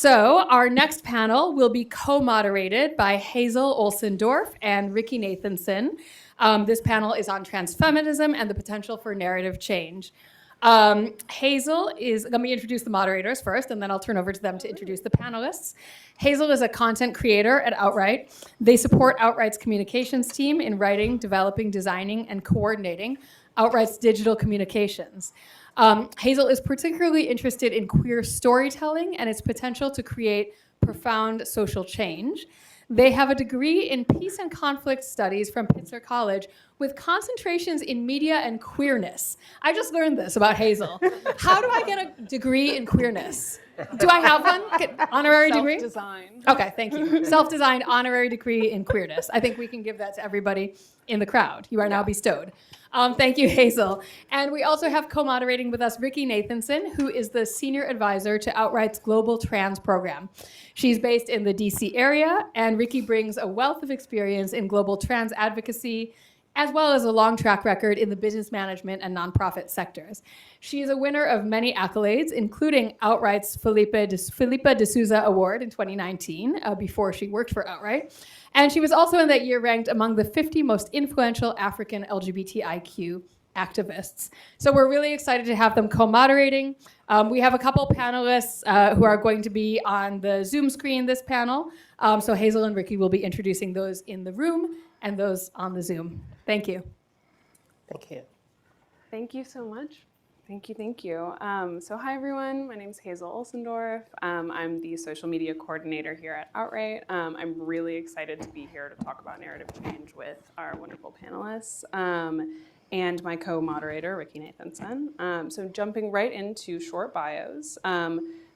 So our next panel will be co-moderated by Hazel Olson-Dorf and Rikki Nathanson. This panel is on transfeminism and the potential for narrative change. Hazel is, let me introduce the moderators first, and then I'll turn over to them to introduce the panelists. Hazel is a content creator at Outright. They support Outright's communications team in writing, developing, designing, and coordinating Outright's digital communications. Hazel is particularly interested in queer storytelling and its potential to create profound social change. They have a degree in peace and conflict studies from Pitzer College with concentrations in media and queerness. I just learned this about Hazel. How do I get a degree in queerness? Do I have one? Honorary degree? Self-designed. Okay, thank you. Self-designed honorary degree in queerness. I think we can give that to everybody in the crowd. You are now bestowed. Thank you, Hazel. And we also have co-moderating with us Rikki Nathanson, who is the senior advisor to Outright's Global Trans Program. She's based in the DC area, and Rikki brings a wealth of experience in global trans advocacy, as well as a long track record in the business management and nonprofit sectors. She is a winner of many accolades, including Outright's Filipa de Souza Award in 2019, before she worked for Outright. And she was also in that year ranked among the 50 most influential African LGBTIQ activists. So we're really excited to have them co-moderating. We have a couple panelists who are going to be on the Zoom screen this panel. So Hazel and Rikki will be introducing those in the room and those on the Zoom. Thank you. Thank you. Thank you so much. Thank you. So hi, everyone. My name is Hazel Olson-Dorf. I'm the social media coordinator here at Outright. I'm really excited to be here to talk about narrative change with our wonderful panelists and my co-moderator, Rikki Nathanson. So jumping right into short bios,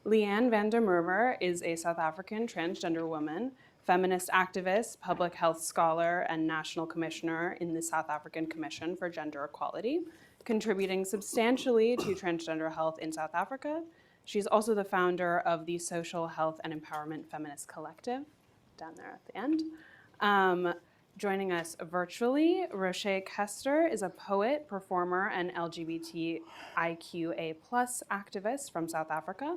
Leigh-Ann van der Merwe is a South African transgender woman, feminist activist, public health scholar, and national commissioner in the South African Commission for Gender Equality, contributing substantially to transgender health in South Africa. She's also the founder of the Social Health and Empowerment Feminist Collective, down there at the end. Joining us virtually, Roché Kester is a poet, performer, and LGBTIQA+ activist from South Africa,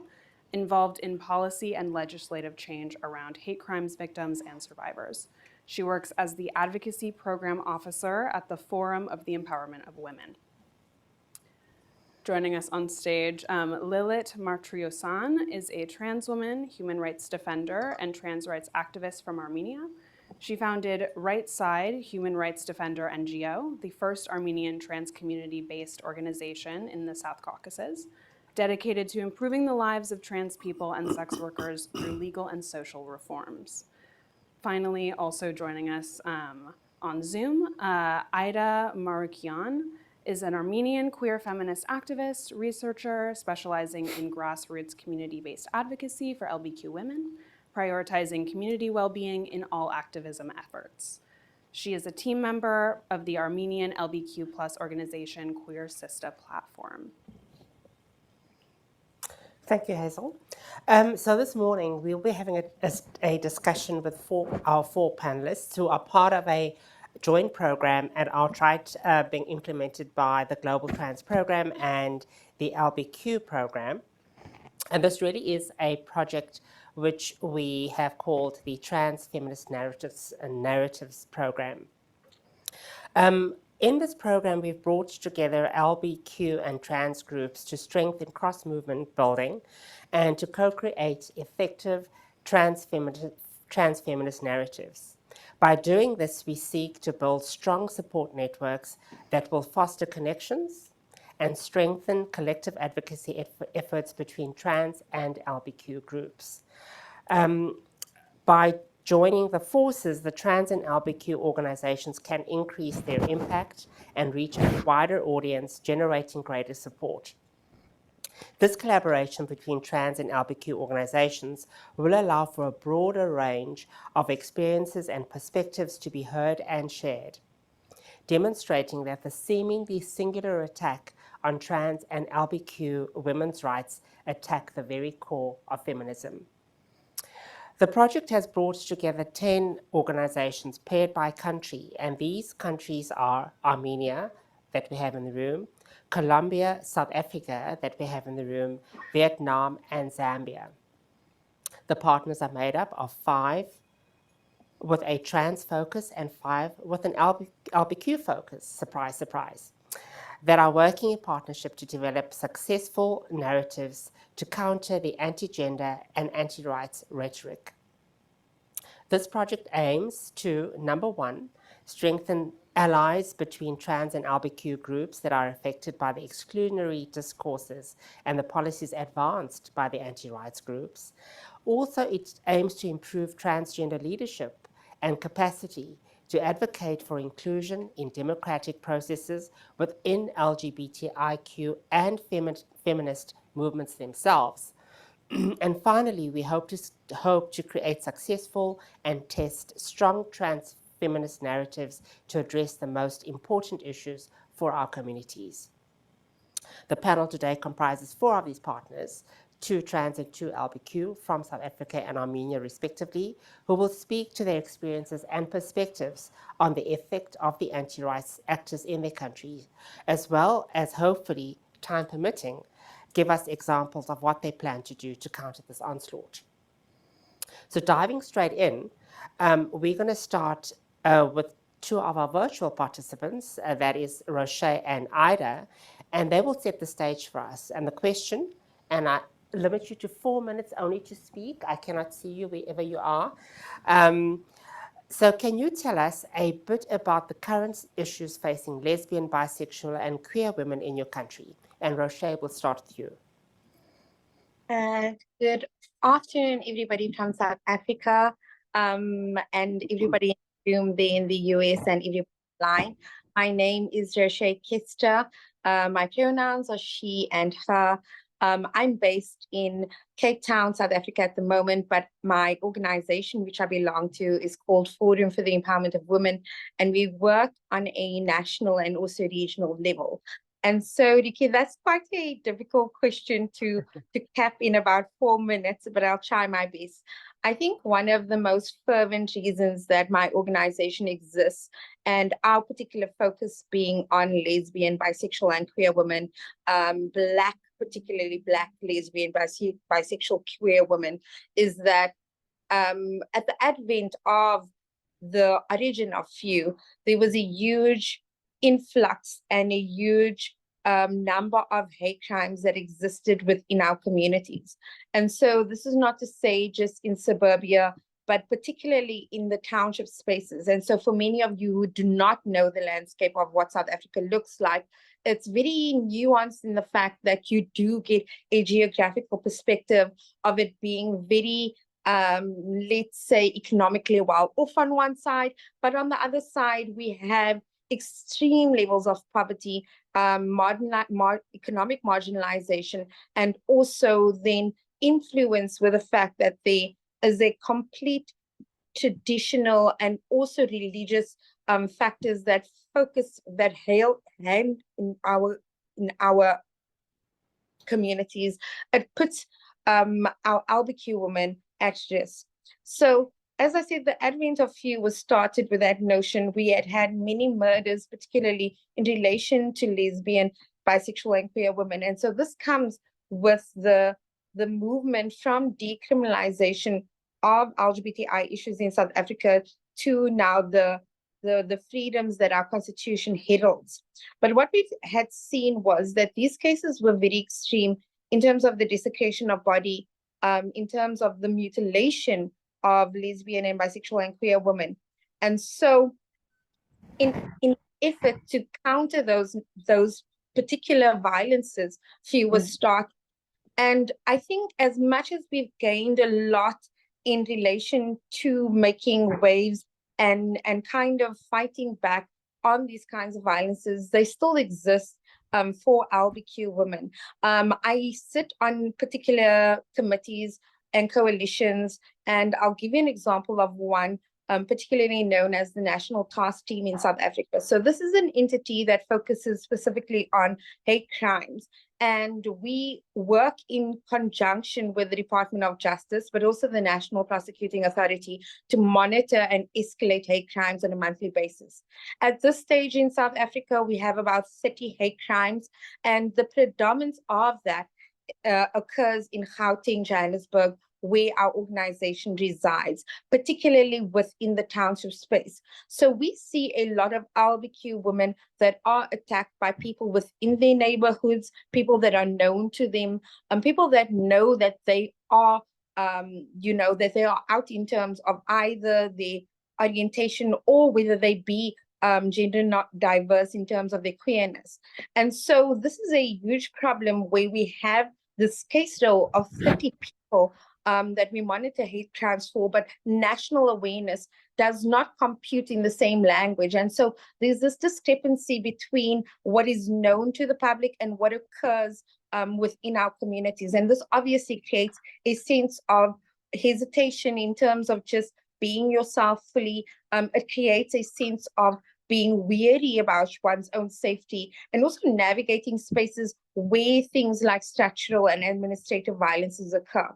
involved in policy and legislative change around hate crimes victims and survivors. She works as the Advocacy Program Officer at the Forum of the Empowerment of Women. Joining us on stage, Lilit Martirosyan is a trans woman, human rights defender, and trans rights activist from Armenia. She founded Right Side Human Rights Defender NGO, the first Armenian trans community-based organization in the South Caucasus, dedicated to improving the lives of trans people and sex workers through legal and social reforms. Finally, also joining us on Zoom, Aida Marukyan is an Armenian queer feminist activist, researcher specializing in grassroots community-based advocacy for LGBTQ women, prioritizing community well-being in all activism efforts. She is a team member of the Armenian LGBTQ+ organization Queer Sista Platform. Thank you, Hazel. So this morning, we'll be having a discussion with our four panelists who are part of a joint program at Outright being implemented by the Global Trans Program and the LBQ program. And this really is a project which we have called the Transfeminist Narratives Program. In this program, we've brought together LBQ and trans groups to strengthen cross-movement building and to co-create effective transfeminist narratives. By doing this, we seek to build strong support networks that will foster connections and strengthen collective advocacy efforts between trans and LBQ groups. By joining the forces, the trans and LBQ organizations can increase their impact and reach a wider audience, generating greater support. This collaboration between trans and LBQ organizations will allow for a broader range of experiences and perspectives to be heard and shared, demonstrating that the seemingly singular attack on trans and LBQ women's rights attack the very core of feminism. The project has brought together 10 organizations paired by country, and these countries are Armenia, that we have in the room, Colombia, South Africa, that we have in the room, Vietnam, and Zambia. The partners are made up of 5 with a trans focus and 5 with an LBQ focus, surprise, surprise, that are working in partnership to develop successful narratives to counter the anti-gender and anti-rights rhetoric. This project aims to, number 1, strengthen allies between trans and LBQ groups that are affected by the exclusionary discourses and the policies advanced by the anti-rights groups. Also, it aims to improve transgender leadership and capacity to advocate for inclusion in democratic processes within LGBTIQ and feminist movements themselves. And finally, we hope to create successful and test strong trans feminist narratives to address the most important issues for our communities. The panel today comprises 4 of these partners, 2 trans and 2 LBQ from South Africa and Armenia respectively, who will speak to their experiences and perspectives on the effect of the anti-rights actors in their country, as well as, hopefully, time permitting, give us examples of what they plan to do to counter this onslaught. So diving straight in, we're going to start with 2 of our virtual participants, that is Roché and Aida, and they will set the stage for us. And the question, and I limit you to 4 minutes only to speak. I cannot see you wherever you are. So can you tell us a bit about the current issues facing lesbian, bisexual, and queer women in your country? And Roché, we'll start with you. Good afternoon, everybody from South Africa, and everybody in the room there in the US and everybody online. My name is Roché Kester. My pronouns are she and her. I'm based in Cape Town, South Africa at the moment, but my organization, which I belong to, is called Forum for the Empowerment of Women, and we work on a national and also regional level. And so, Rikki, that's quite a difficult question to cap in about 4 minutes, but I'll try my best. I think one of the most fervent reasons that my organization exists, and our particular focus being on lesbian, bisexual, and queer women, particularly Black lesbian, bisexual, queer women, is that at the advent of the origin of FEW, there was a huge influx and a huge number of hate crimes that existed within our communities. And so this is not to say just in suburbia, but particularly in the township spaces. And so for many of you who do not know the landscape of what South Africa looks like, it's very nuanced in the fact that you do get a geographical perspective of it being very let's say economically well off on one side, but on the other side we have extreme levels of poverty, economic marginalization, and also then influence with the fact that there is a complete traditional and also religious factors that focus, that hand in our communities. It puts our LBQ women at risk. So as I said, the advent of FEW was started with that notion. We had many murders, particularly in relation to lesbian, bisexual, and queer women. And so this comes with the movement from decriminalization of LGBTI issues in South Africa to now the freedoms that our constitution heralds. But what we had seen was that these cases were very extreme in terms of the desecration of body, in terms of the mutilation of lesbian and bisexual and queer women. And so in effort to counter those particular violences, FEW was started. And I think as much as we've gained a lot in relation to making waves and kind of fighting back on these kinds of violences, they still exist for LBQ women. I sit on particular committees and coalitions, and I'll give you an example of one, particularly known as the National Task Team in South Africa. So this is an entity that focuses specifically on hate crimes, and we work in conjunction with the Department of Justice, but also the National Prosecuting Authority to monitor and escalate hate crimes on a monthly basis. At this stage in South Africa, we have about 30 hate crimes, and the predominance of that occurs in Gauteng, Johannesburg, where our organization resides, particularly within the township space. So we see a lot of LBQ women that are attacked by people within their neighborhoods, people that are known to them, people that know that they are, that they are out in terms of either their orientation or whether they be gender not diverse in terms of their queerness. And so this is a huge problem where we have this case law of 30 people that we monitor hate crimes for, but national awareness does not compute in the same language. And so there's this discrepancy between what is known to the public and what occurs within our communities. And this obviously creates a sense of hesitation in terms of just being yourself fully. It creates a sense of being weary about one's own safety, and also navigating spaces where things like structural and administrative violences occur.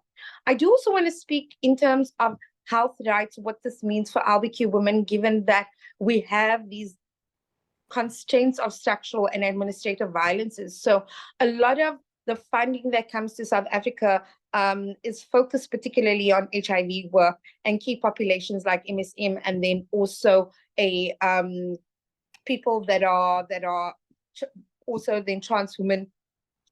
I do also want to speak in terms of health rights, what this means for LBQ women, given that we have these constraints of structural and administrative violences. So a lot of the funding that comes to South Africa is focused particularly on HIV work and key populations like MSM, and then also a people that are also then trans women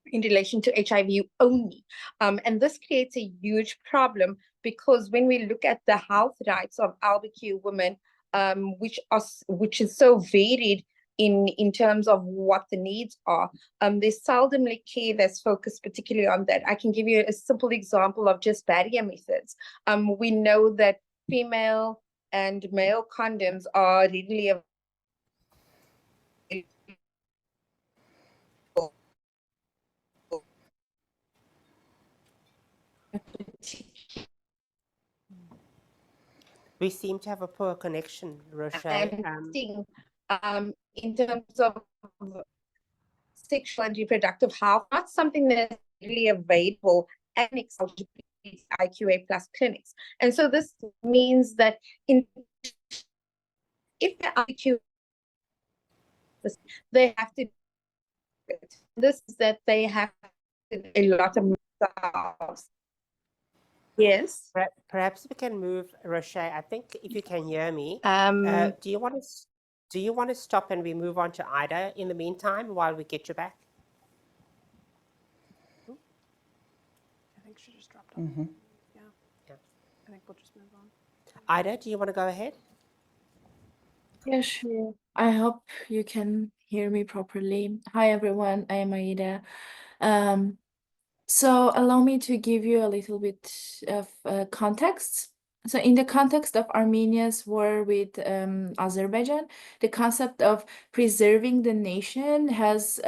in relation to HIV only. And this creates a huge problem, because when we look at the health rights of LBQ women, which is so varied in terms of what the needs are, there's seldomly care that's focused particularly on that. I can give you a simple example of just barrier methods. We know that female and male condoms are readily available. We seem to have a poor connection, Roché. And in terms of sexual and reproductive health, not something that's really available at IQA plus clinics. And so this means that if the IQ, they have to, this is that they have a lot of themselves. Yes. Perhaps we can move, Roché. I think if you can hear me, do you want to stop and we move on to Aida in the meantime while we get you back? I think she just dropped off. Yeah. I think we'll just move on. Aida, do you want to go ahead? Yeah, sure. I hope you can hear me properly. Hi, everyone. I am Aida. So allow me to give you a little bit of context. So in the context of Armenia's war with Azerbaijan, the concept of preserving the nation has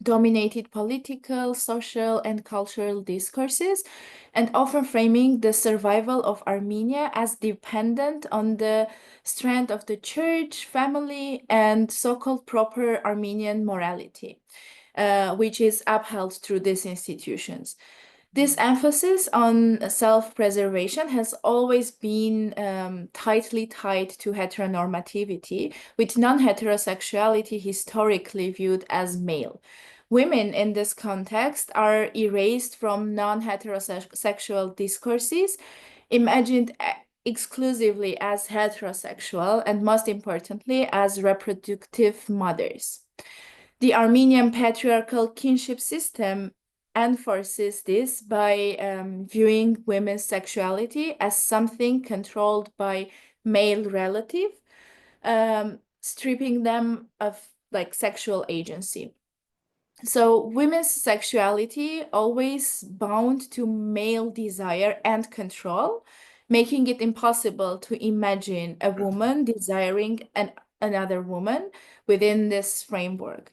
dominated political, social, and cultural discourses, and often framing the survival of Armenia as dependent on the strength of the church, family, and so-called proper Armenian morality, which is upheld through these institutions. This emphasis on self-preservation has always been tightly tied to heteronormativity, with non-heterosexuality historically viewed as male. Women in this context are erased from non-heterosexual discourses, imagined exclusively as heterosexual, and most importantly, as reproductive mothers. The Armenian patriarchal kinship system enforces this by viewing women's sexuality as something controlled by male relative, stripping them of sexual agency. So women's sexuality always bound to male desire and control, making it impossible to imagine a woman desiring another woman within this framework.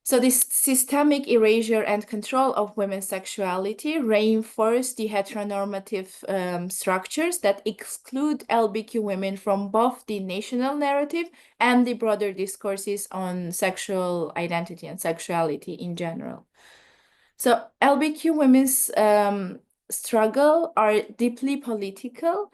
So this systemic erasure and control of women's sexuality reinforce the heteronormative structures that exclude LBQ women from both the national narrative and the broader discourses on sexual identity and sexuality in general. So LBQ women's struggle are deeply political,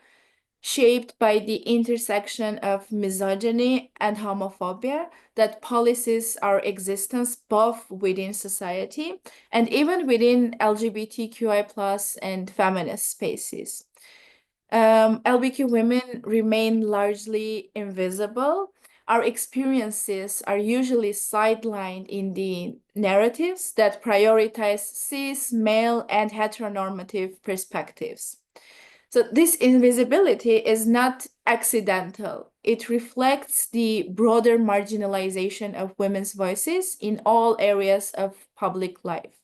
shaped by the intersection of misogyny and homophobia that policies our existence both within society and even within LGBTQI+ and feminist spaces. LBQ women remain largely invisible. Our experiences are usually sidelined in the narratives that prioritize cis, male, and heteronormative perspectives. So this invisibility is not accidental. It reflects the broader marginalization of women's voices in all areas of public life.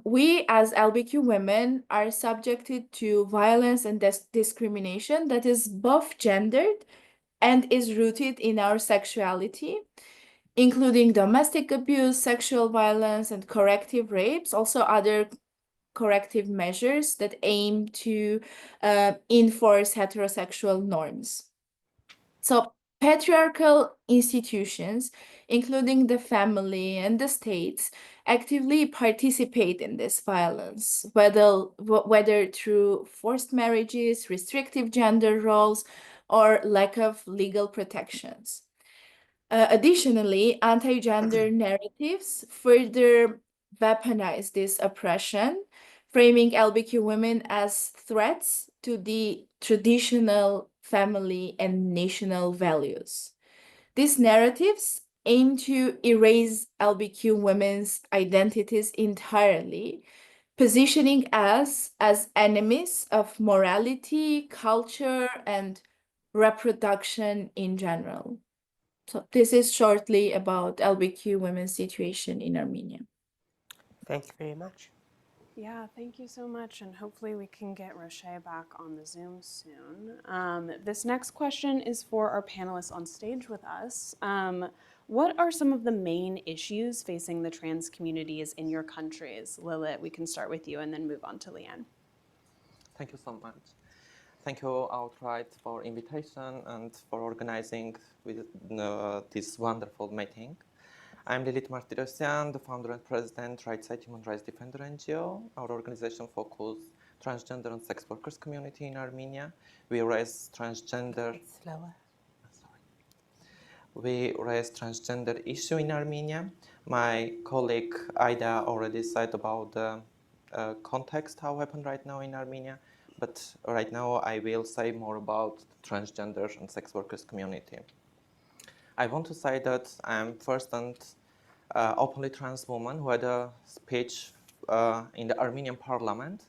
We as LBQ women are subjected to violence and discrimination that is both gendered and is rooted in our sexuality, including domestic abuse, sexual violence, and corrective rapes, also other corrective measures that aim to enforce heterosexual norms. So patriarchal institutions, including the family and the states, actively participate in this violence, whether through forced marriages, restrictive gender roles, or lack of legal protections. Additionally, anti-gender narratives further weaponize this oppression, framing LBQ women as threats to the traditional family and national values. These narratives aim to erase LBQ women's identities entirely, positioning us as enemies of morality, culture, and reproduction in general. So this is shortly about LBQ women's situation in Armenia. Thank you very much. Yeah, thank you so much, and hopefully we can get Roché back on the Zoom soon. This next question is for our panelists on stage with us. What are some of the main issues facing the trans communities in your countries? Lilit, we can start with you and then move on to Leigh-Ann. Thank you so much. Thank you, Outright, for invitation and for organizing with, this wonderful meeting. I'm Lilit Martirosyan, the founder and president, Right Side Human Rights Defender NGO. Our organization focuses transgender and sex workers community in Armenia. We raise transgender. Slower. We raise transgender issue in Armenia. My colleague Aida already said about the context how happened right now in Armenia, but right now I will say more about transgender and sex workers community. I want to say that I'm first and openly trans woman who had a speech in the Armenian parliament.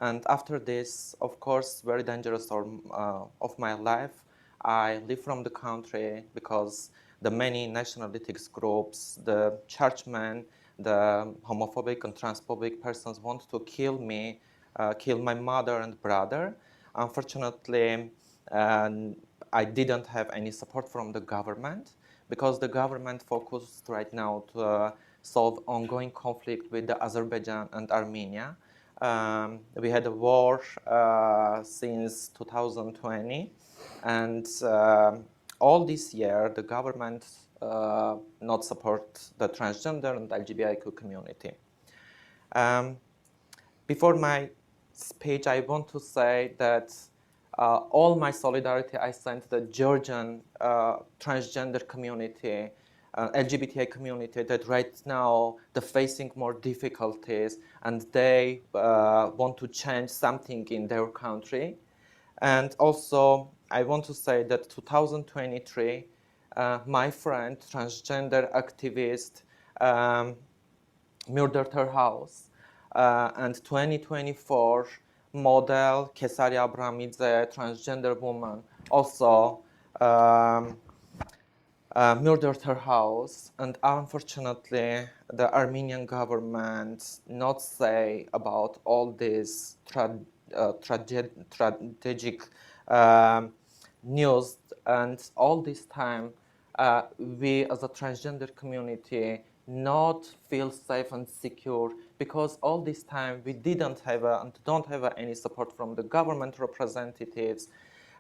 And after this, of course, very dangerous of my life, I leave from the country because the many nationalistic groups, the churchmen, the homophobic and transphobic persons want to kill me, kill my mother and brother. Unfortunately, I didn't have any support from the government because the government focused right now to solve ongoing conflict with the Azerbaijan and Armenia. We had a war since 2020, and all this year the government not support the transgender and LGBTIQ community. Before my speech, I want to say that all my solidarity I sent the Georgian transgender community, LGBTI community that right now they're facing more difficulties and they want to change something in their country. And also I want to say that 2023, my friend, transgender activist, murdered her house. And 2024, model Kesaria Abramidze, transgender woman, also murdered her house. And unfortunately, the Armenian government not say about all this tragic news. And all this time, we as a transgender community not feel safe and secure because all this time we didn't have and don't have any support from the government representatives,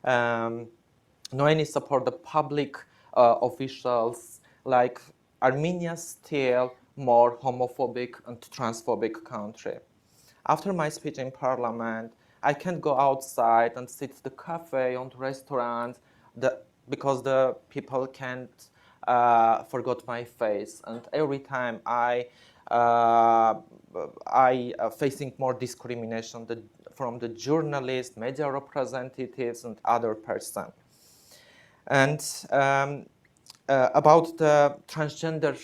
no any support the public officials. Like Armenia still more homophobic and transphobic country. After my speech in parliament, I can't go outside and sit at the cafe, on the restaurant, because the people can't forget my face. And every time I facing more discrimination from the journalists, media representatives, and other person. And about the transgender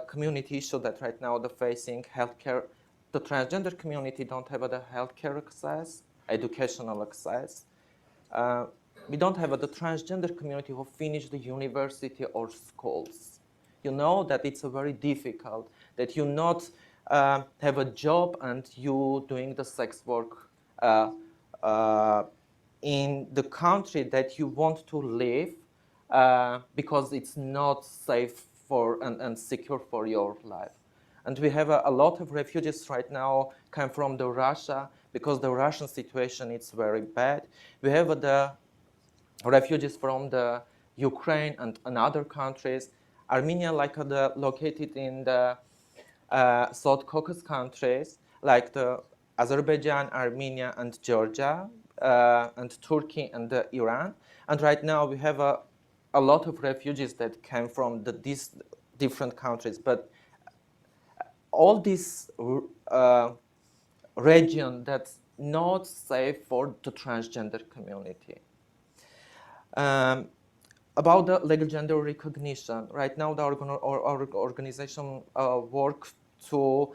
community issue that right now they're facing, healthcare, the transgender community don't have the healthcare access, educational access. We don't have the transgender community who finish the university or schools. You know that it's very difficult, that you not have a job and you doing the sex work in the country that you want to live because it's not safe for and secure for your life. And we have a lot of refugees right now come from the Russia because the Russian situation is very bad. We have the refugees from the Ukraine and other countries. Armenia, located in the South Caucasus countries, like the Azerbaijan, Armenia, and Georgia, and Turkey and Iran. And right now we have a lot of refugees that came from these different countries. But all this region that's not safe for the transgender community. About the legal gender recognition, right now our organization works to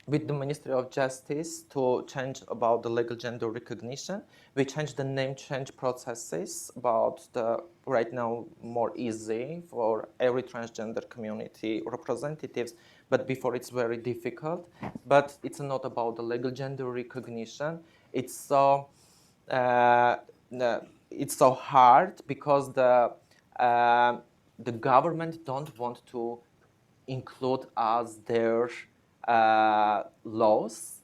with the Ministry of Justice to change about the legal gender recognition. We changed the name change processes about the right now more easy for every transgender community representatives, but before it's very difficult. But it's not about the legal gender recognition. It's so hard because the government don't want to include as their laws.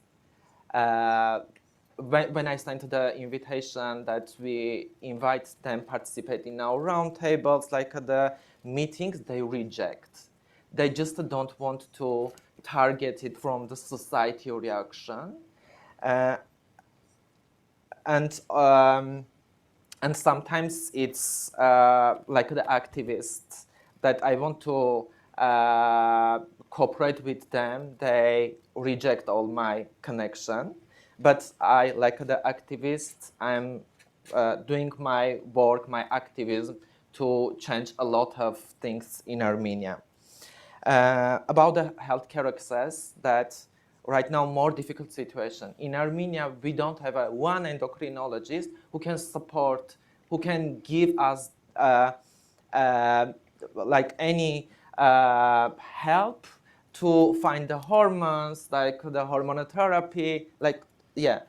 When I sent the invitation that we invite them participate in our roundtables, like the meetings, they reject. They just don't want to target it from the society reaction. And sometimes it's like the activists that I want to cooperate with them, they reject all my connection. But I, like the activist, I'm doing my work, my activism to change a lot of things in Armenia. About the healthcare access, that right now more difficult situation. In Armenia, we don't have one endocrinologist who can support, who can give us like any help to find the hormones, like the hormonotherapy, like, yeah.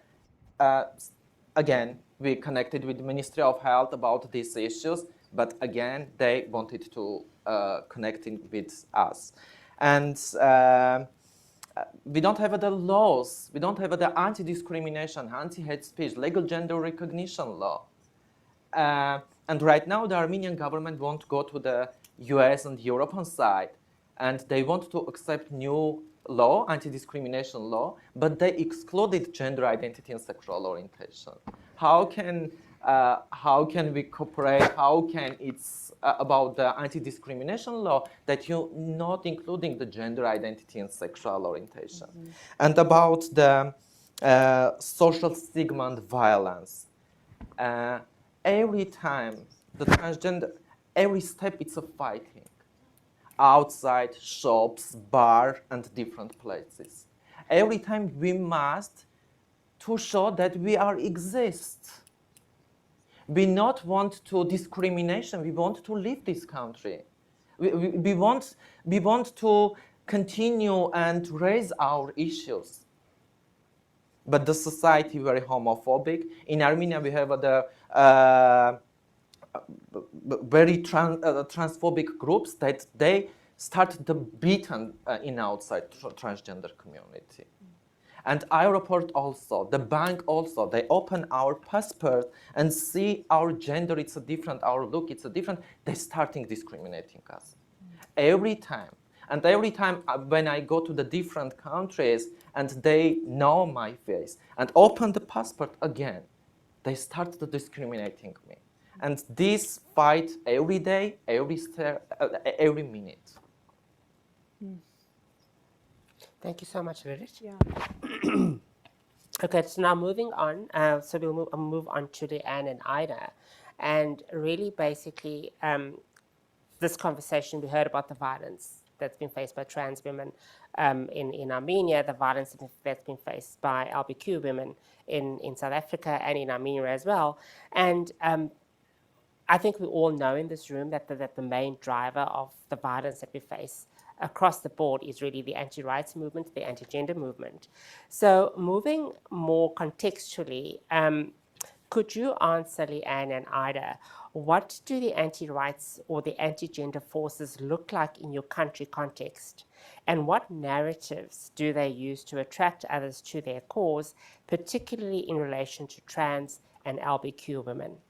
Again, we connected with the Ministry of Health about these issues, but again, they wanted to connect with us. And we don't have the laws, we don't have the anti-discrimination, anti-hate speech, legal gender recognition law. And right now, the Armenian government won't go to the US and European side, and they want to accept new law, anti-discrimination law, but they excluded gender identity and sexual orientation. How can we cooperate? How can it's about the anti-discrimination law that you're not including the gender identity and sexual orientation? Mm-hmm. And about the social stigma and violence. Every time the transgender, every step it's a fighting. Outside shops, bar, and different places. Every time we must to show that we are exist. We not want to discrimination. We want to leave this country. We want to continue and raise our issues. But the society very homophobic. In Armenia, we have the very transphobic groups that they start the beaten in outside transgender community. And airport also, the bank also, they open our passport and see our gender, it's a different, our look, it's a different, they starting discriminating us. Every time. And every time when I go to the different countries and they know my face and open the passport again, they started discriminating me. And this fight every day, every minute. Thank you so much, Lilit. Yeah. Okay, so now moving on. So we'll move on to Leigh-Ann and Aida. And really, basically, this conversation, we heard about the violence that's been faced by trans women in Armenia, the violence that's been faced by LBQ women in South Africa and in Armenia as well. And I think we all know in this room that the main driver of the violence that we face across the board is really the anti-rights movement, the anti-gender movement. So moving more contextually, could you answer, Leigh-Ann and Aida, what do the anti-rights or the anti-gender forces look like in your country context? And what narratives do they use to attract others to their cause, particularly in relation to trans and LBQ women?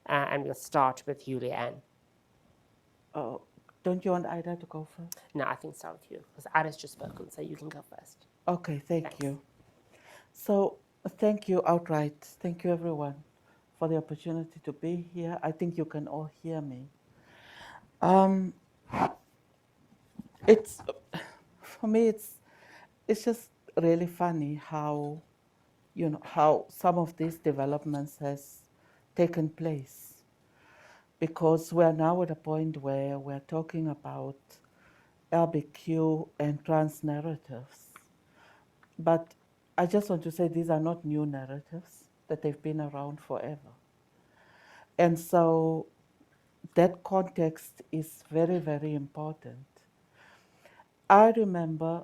And we'll start with you, Leigh-Ann. Oh, don't you want Aida to go first? No, I think start with you, because Aida's just spoken, so you can go first. Okay, thank Thanks. you. So thank you outright. Thank you everyone for the opportunity to be here. I think you can all hear me. It's for me. It's just really funny how how some of these developments has taken place, because we're now at a point where we're talking about LBQ and trans narratives. But I just want to say these are not new narratives, that they've been around forever. And so that context is very, very important. I remember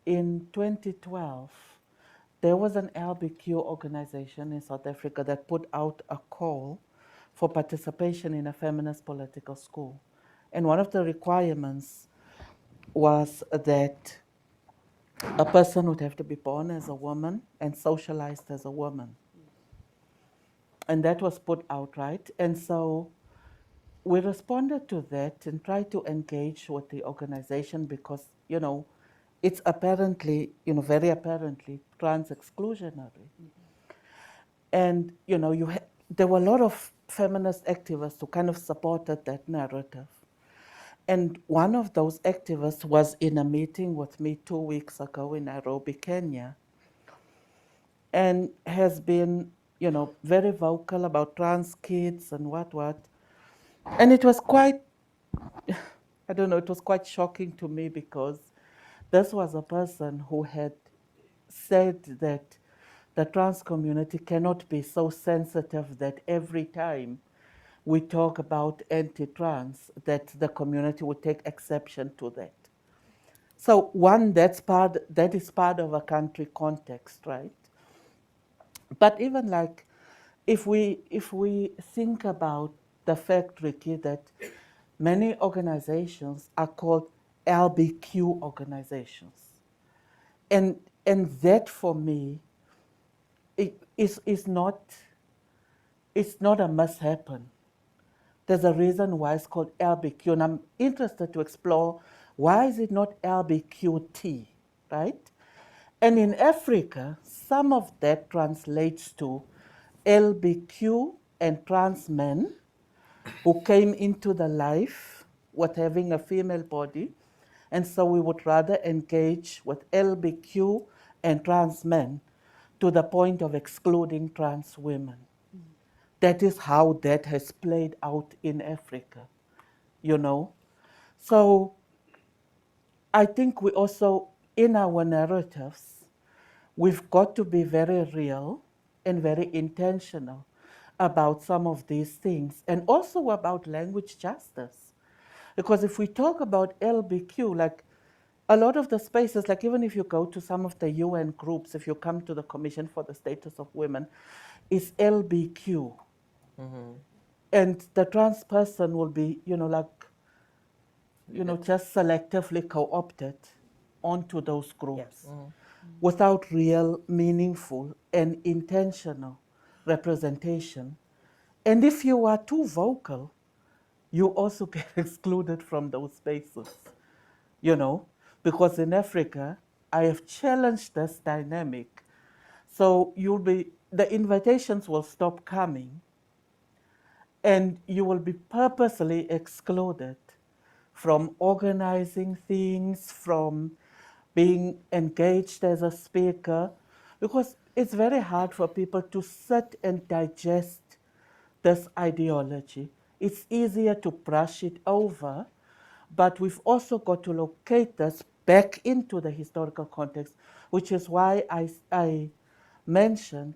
in 2012, there was an LBQ organization in South Africa that put out a call for participation in a feminist political school. And one of the requirements was that a person would have to be born as a woman and socialized as a woman. And that was put out, right? And so we responded to that and tried to engage with the organization because, it's apparently, very apparently trans exclusionary. And, there were a lot of feminist activists who kind of supported that narrative. And one of those activists was in a meeting with me 2 weeks ago in Nairobi, Kenya, and has been, very vocal about trans kids and what. And it was quite, I don't know, it was quite shocking to me because this was a person who had said that the trans community cannot be so sensitive that every time we talk about anti-trans, that the community would take exception to that. So one, that is part of a country context, right? But even like, if we think about the fact, Rikki, that many organizations are called LBQ organizations, and that for me, it's not a must happen. There's a reason why it's called LBQ, and I'm interested to explore why is it not LBQT, right? And in Africa, some of that translates to LBQ and trans men who came into the life with having a female body, and so we would rather engage with LBQ and trans men to the point of excluding trans women. That is how that has played out in Africa, So I think we also, in our narratives, we've got to be very real and very intentional about some of these things, and also about language justice. Because if we talk about LBQ, like a lot of the spaces, like even if you go to some of the UN groups, if you come to the Commission for the Status of Women, it's LBQ. Mm-hmm. And the trans person will be, just selectively co-opted onto those groups. Yes. Mm-hmm. Without real, meaningful, and intentional representation. And if you are too vocal, you also get excluded from those spaces, because in Africa, I have challenged this dynamic. So the invitations will stop coming, and you will be purposely excluded from organizing things, from being engaged as a speaker, because it's very hard for people to sit and digest this ideology. It's easier to brush it over, but we've also got to locate this back into the historical context, which is why I mentioned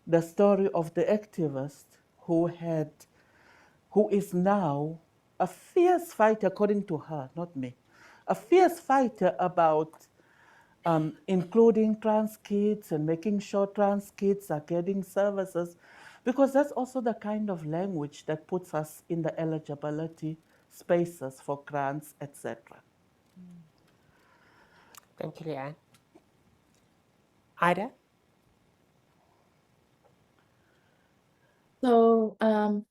the story of the activist who is now a fierce fighter, according to her, not me, a fierce fighter about including trans kids and making sure trans kids are getting services, because that's also the kind of language that puts us in the eligibility spaces for grants, etc. Thank you, Leigh-Ann. Aida? So,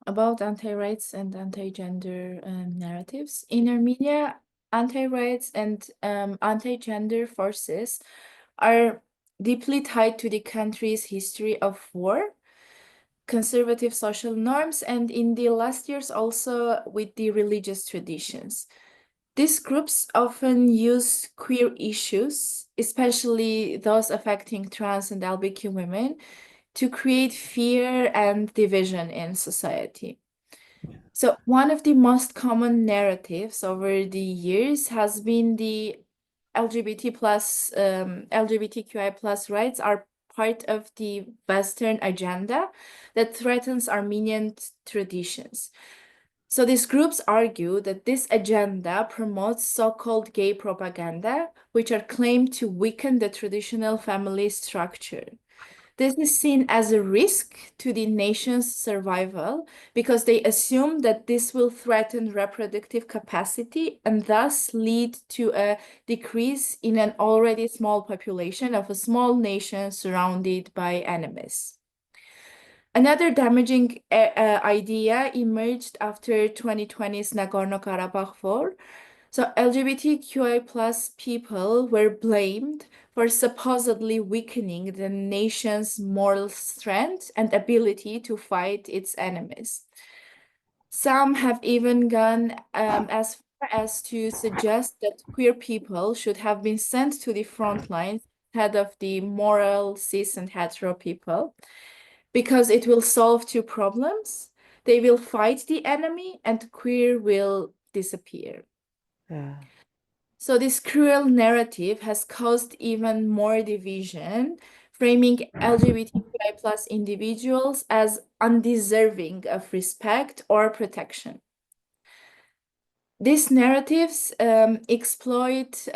about anti-rights and anti-gender narratives. In Armenia, anti-rights and anti-gender forces are deeply tied to the country's history of war, conservative social norms, and in the last years also with the religious traditions. These groups often use queer issues, especially those affecting trans and LGBTQ women, to create fear and division in society. So one of the most common narratives over the years has been the LGBTQI plus rights are part of the Western agenda that threatens Armenian traditions. So these groups argue that this agenda promotes so-called gay propaganda, which are claimed to weaken the traditional family structure. This is seen as a risk to the nation's survival because they assume that this will threaten reproductive capacity and thus lead to a decrease in an already small population of a small nation surrounded by enemies. Another damaging idea emerged after 2020's Nagorno-Karabakh war. So LGBTQI plus people were blamed for supposedly weakening the nation's moral strength and ability to fight its enemies. Some have even gone as far as to suggest that queer people should have been sent to the front lines instead of the moral cis and hetero people, because it will solve two problems. They will fight the enemy and queer will disappear. Yeah. So this cruel narrative has caused even more division, framing LGBTQI plus individuals as undeserving of respect or protection. These narratives exploit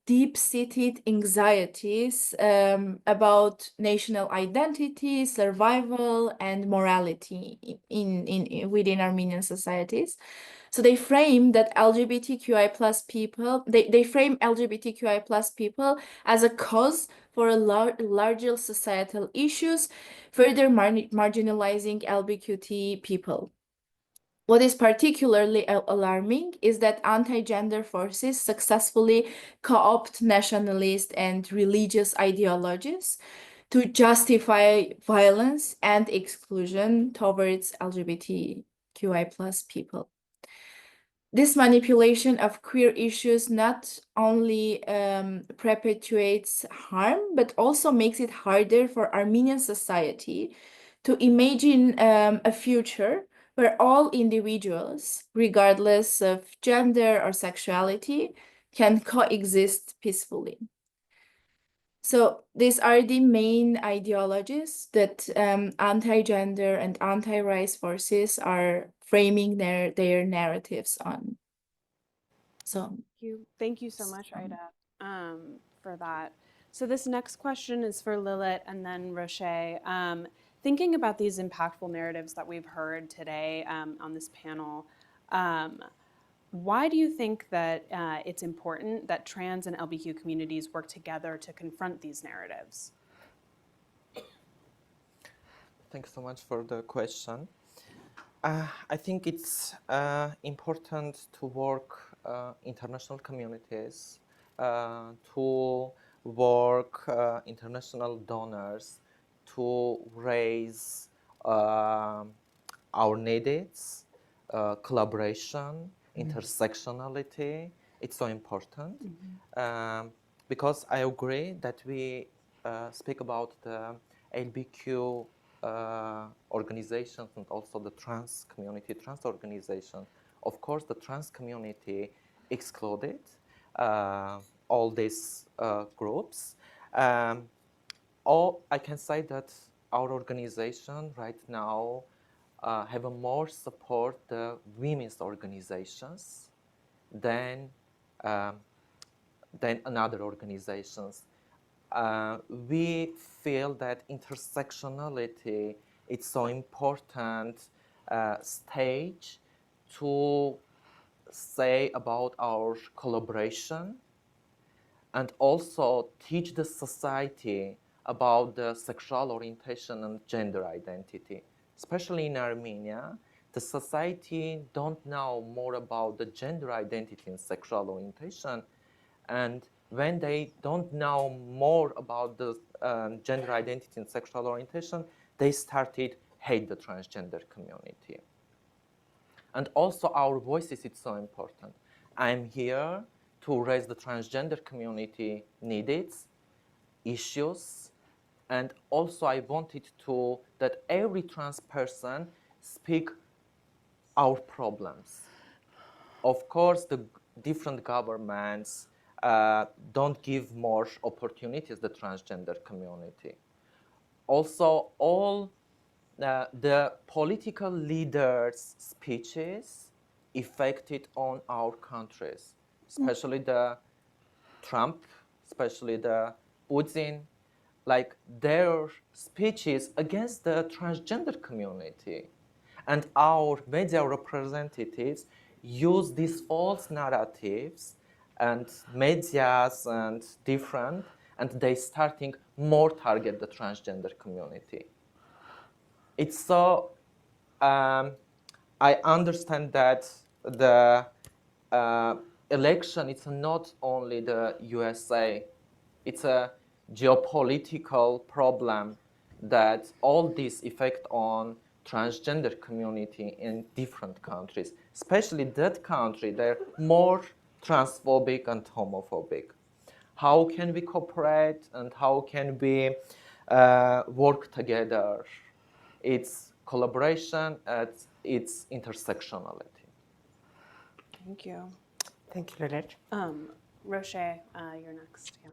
deep-seated anxieties about national identity, survival, and morality within Armenian societies. So they frame that LGBTQI plus people, they frame LGBTQI plus people as a cause for larger societal issues, further marginalizing LGBTQ people. What is particularly alarming is that anti-gender forces successfully co-opt nationalist and religious ideologies to justify violence and exclusion towards LGBTQI plus people. This manipulation of queer issues not only perpetuates harm, but also makes it harder for Armenian society to imagine a future where all individuals, regardless of gender or sexuality, can coexist peacefully. So these are the main ideologies that anti-gender and anti-rights forces are framing their narratives on. So Thank you so much, Aida, for that. So this next question is for Lilit and then Roché. Thinking about these impactful narratives that we've heard today on this panel, why do you think that it's important that trans and LGBTQ communities work together to confront these narratives? Thanks so much for the question. I think it's important to work international communities to work international donors to raise our needs, collaboration, intersectionality. It's so important because I agree that we speak about the LBQ organizations and also the trans community, trans organization. Of course, the trans community excluded all these groups. All I can say that our organization right now have a more support the women's organizations than another organizations. We feel that intersectionality is so important stage to say about our collaboration and also teach the society about the sexual orientation and gender identity. Especially in Armenia, the society don't know more about the gender identity and sexual orientation, and when they don't know more about the gender identity and sexual orientation, they started hate the transgender community. And also our voices is so important. I'm here to raise the transgender community needs, issues, and also I wanted to that every trans person speak our problems. Of course, the different governments don't give more opportunities to the transgender community. Also, all the political leaders' speeches affected on our countries, especially the Trump, especially the Putin, like their speeches against the transgender community. And our media representatives use these false narratives and medias and different, and they starting more target the transgender community. It's so, I understand that the election, it's not only the USA, it's a geopolitical problem that all this effect on transgender community in different countries, especially that country, they're more transphobic and homophobic. How can we cooperate and how can we work together? It's collaboration, it's intersectionality. Thank you. Thank you, Lilit. Roché, you're next. Yeah.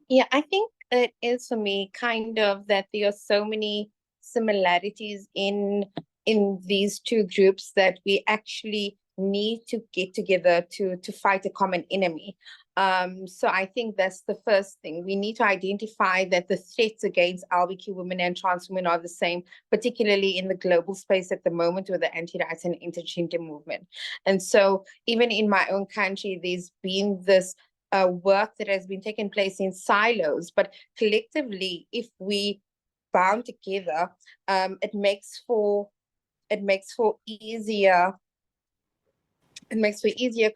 Yeah, I think it is for me kind of that there are so many similarities in these two groups that we actually need to get together to fight a common enemy. So I think that's the first thing. We need to identify that the threats against LGBTQ women and trans women are the same, particularly in the global space at the moment with the anti-rights and intergender movement. And so even in my own country, there's been this work that has been taking place in silos, but collectively, if we bound together, it makes for easier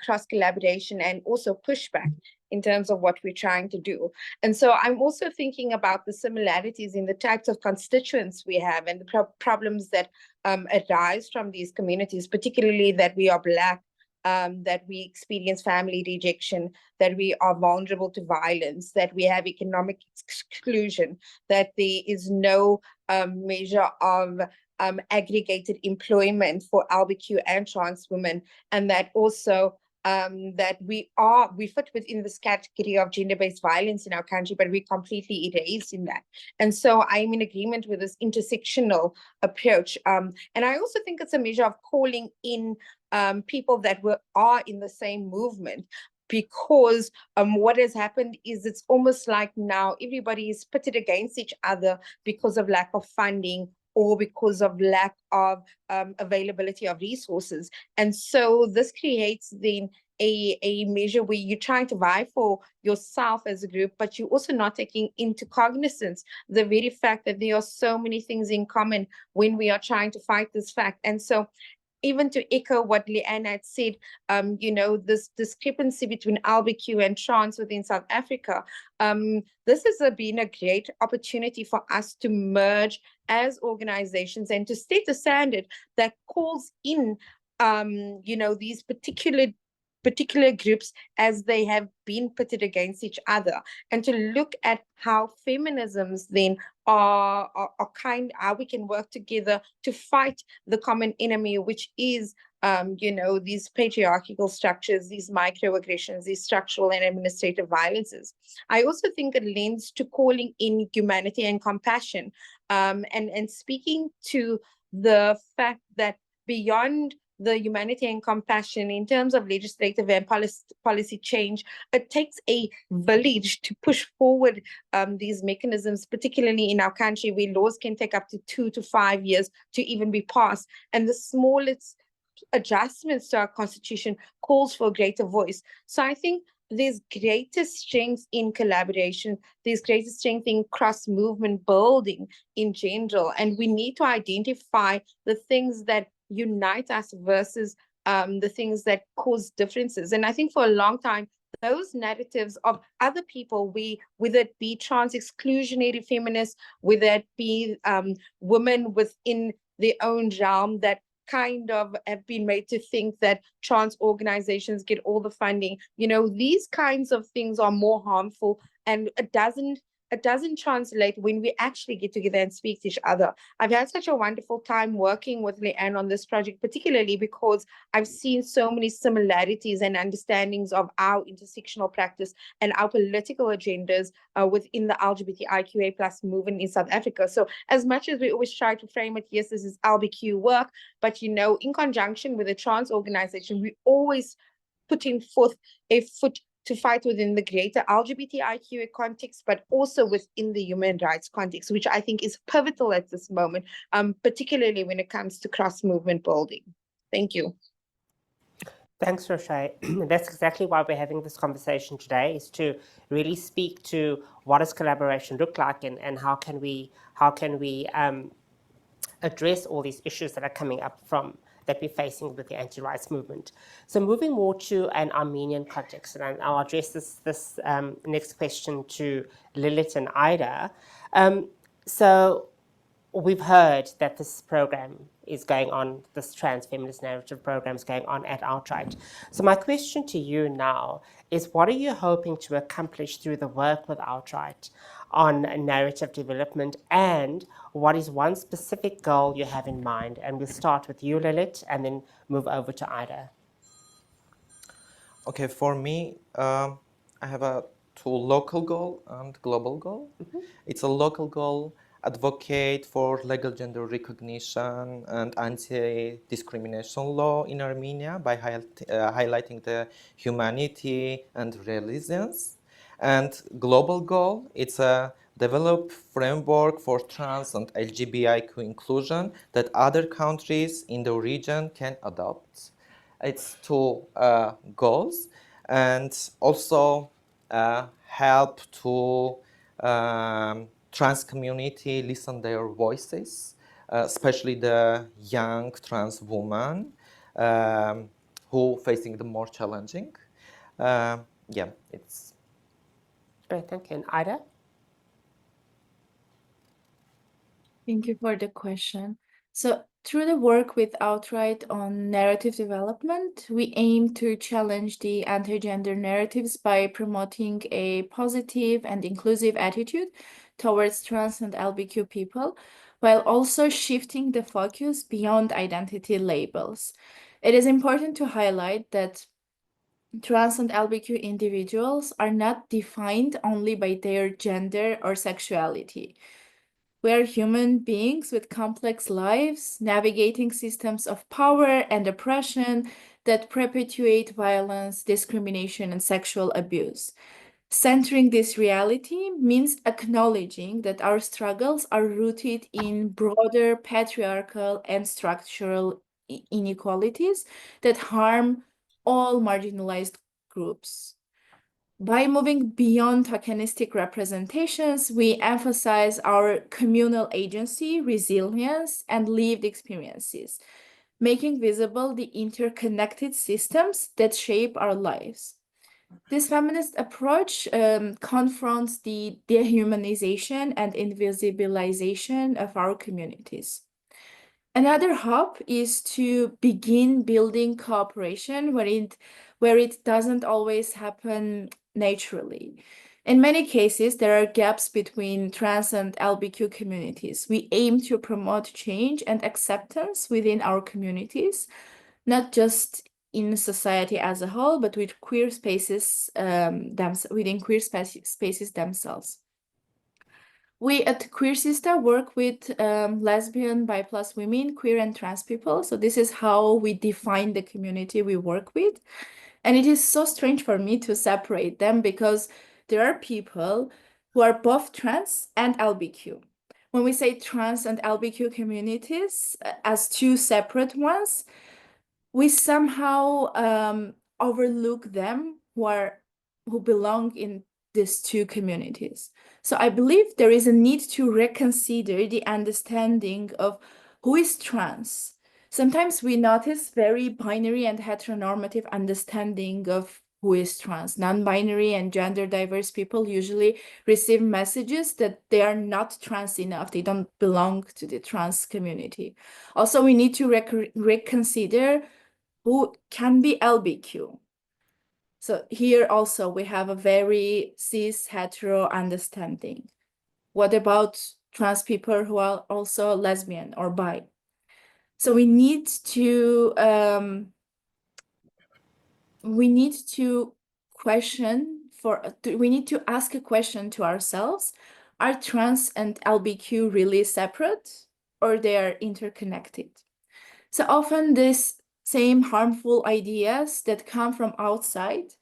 cross collaboration and also pushback in terms of what we're trying to do. And so I'm also thinking about the similarities in the types of constituents we have and the problems that arise from these communities, particularly that we are Black, that we experience family rejection, that we are vulnerable to violence, that we have economic exclusion, that there is no measure of aggregated employment for LGBTQ and trans women, and that also that we fit within this category of gender-based violence in our country, but we're completely erased in that. And so I'm in agreement with this intersectional approach. And I also think it's a measure of calling in people that are in the same movement, because what has happened is it's almost like now everybody is pitted against each other because of lack of funding or because of lack of availability of resources. And so this creates then a measure where you're trying to vie for yourself as a group, but you're also not taking into cognizance the very fact that there are so many things in common when we are trying to fight this fact. And so even to echo what Leigh-Ann had said, this discrepancy between LBQ and trans within South Africa, this has been a great opportunity for us to merge as organizations and to set a standard that calls in, these particular groups as they have been pitted against each other, and to look at how feminisms then are how we can work together to fight the common enemy, which is these patriarchal structures, these microaggressions, these structural and administrative violences. I also think it lends to calling in humanity and compassion, and speaking to the fact that beyond the humanity and compassion in terms of legislative and policy change, it takes a village to push forward these mechanisms, particularly in our country where laws can take up to 2 to 5 years to even be passed. And the smallest adjustments to our constitution calls for a greater voice. So I think there's greater strength in collaboration, there's greater strength in cross-movement building in general, and we need to identify the things that unite us versus the things that cause differences. And I think for a long time, those narratives of other people, whether it be trans exclusionary feminists, whether it be women within their own realm that kind of have been made to think that trans organizations get all the funding, these kinds of things are more harmful, and it doesn't translate when we actually get together and speak to each other. I've had such a wonderful time working with Leigh-Ann on this project, particularly because I've seen so many similarities and understandings of our intersectional practice and our political agendas within the LGBTIQA plus movement in South Africa. So as much as we always try to frame it, yes, this is LBQ work, but in conjunction with a trans organization, we always putting forth a foot to fight within the greater LGBTIQA context, but also within the human rights context, which I think is pivotal at this moment, particularly when it comes to cross-movement building. Thank you. Thanks, Roché. That's exactly why we're having this conversation today, is to really speak to what does collaboration look like, and how can we address all these issues that are coming up that we're facing with the anti-rights movement. So moving more to an Armenian context, and I'll address this next question to Lilit and Aida. So we've heard that this program is going on, this trans-feminist narrative program is going on at Outright. So my question to you now is, what are you hoping to accomplish through the work with Outright on narrative development, and what is one specific goal you have in mind? And we'll start with you, Lilit, and then move over to Aida. Okay, for me, I have a local goal and global goal. Mm-hmm. It's a local goal: advocate for legal gender recognition and anti-discrimination law in Armenia by highlighting the humanity and resilience. And global goal, it's a develop framework for trans and LGBTIQ inclusion that other countries in the region can adopt. It's two goals, and also help to trans community listen their voices, especially the young trans women who facing the more challenging. It's Great, thank you. And Aida? Thank you for the question. So through the work with Outright on narrative development, we aim to challenge the anti-gender narratives by promoting a positive and inclusive attitude towards trans and LGBTQ people, while also shifting the focus beyond identity labels. It is important to highlight that trans and LGBTQ individuals are not defined only by their gender or sexuality. We are human beings with complex lives, navigating systems of power and oppression that perpetuate violence, discrimination, and sexual abuse. Centering this reality means acknowledging that our struggles are rooted in broader patriarchal and structural inequalities that harm all marginalized groups. By moving beyond tokenistic representations, we emphasize our communal agency, resilience, and lived experiences. making visible the interconnected systems that shape our lives. This feminist approach confronts the dehumanization and invisibilization of our communities. Another hope is to begin building cooperation where it doesn't always happen naturally. In many cases, there are gaps between trans and LBQ communities. We aim to promote change and acceptance within our communities, not just in society as a whole, but with queer spaces within queer spaces themselves. We at Queer Sister work with lesbian, bi plus women, queer and trans people. So this is how we define the community we work with. And it is so strange for me to separate them because there are people who are both trans and LBQ. When we say trans and LBQ communities as two separate ones, we somehow overlook them who belong in these two communities. So I believe there is a need to reconsider the understanding of who is trans. Sometimes we notice very binary and heteronormative understanding of who is trans. Non-binary and gender diverse people usually receive messages that they are not trans enough. They don't belong to the trans community. Also, we need to reconsider who can be LBQ. So here also we have a very cis hetero understanding. What about trans people who are also lesbian or bi? So we need to ask a question to ourselves: are trans and LBQ really separate, or they are interconnected? So often these same harmful ideas that come from outside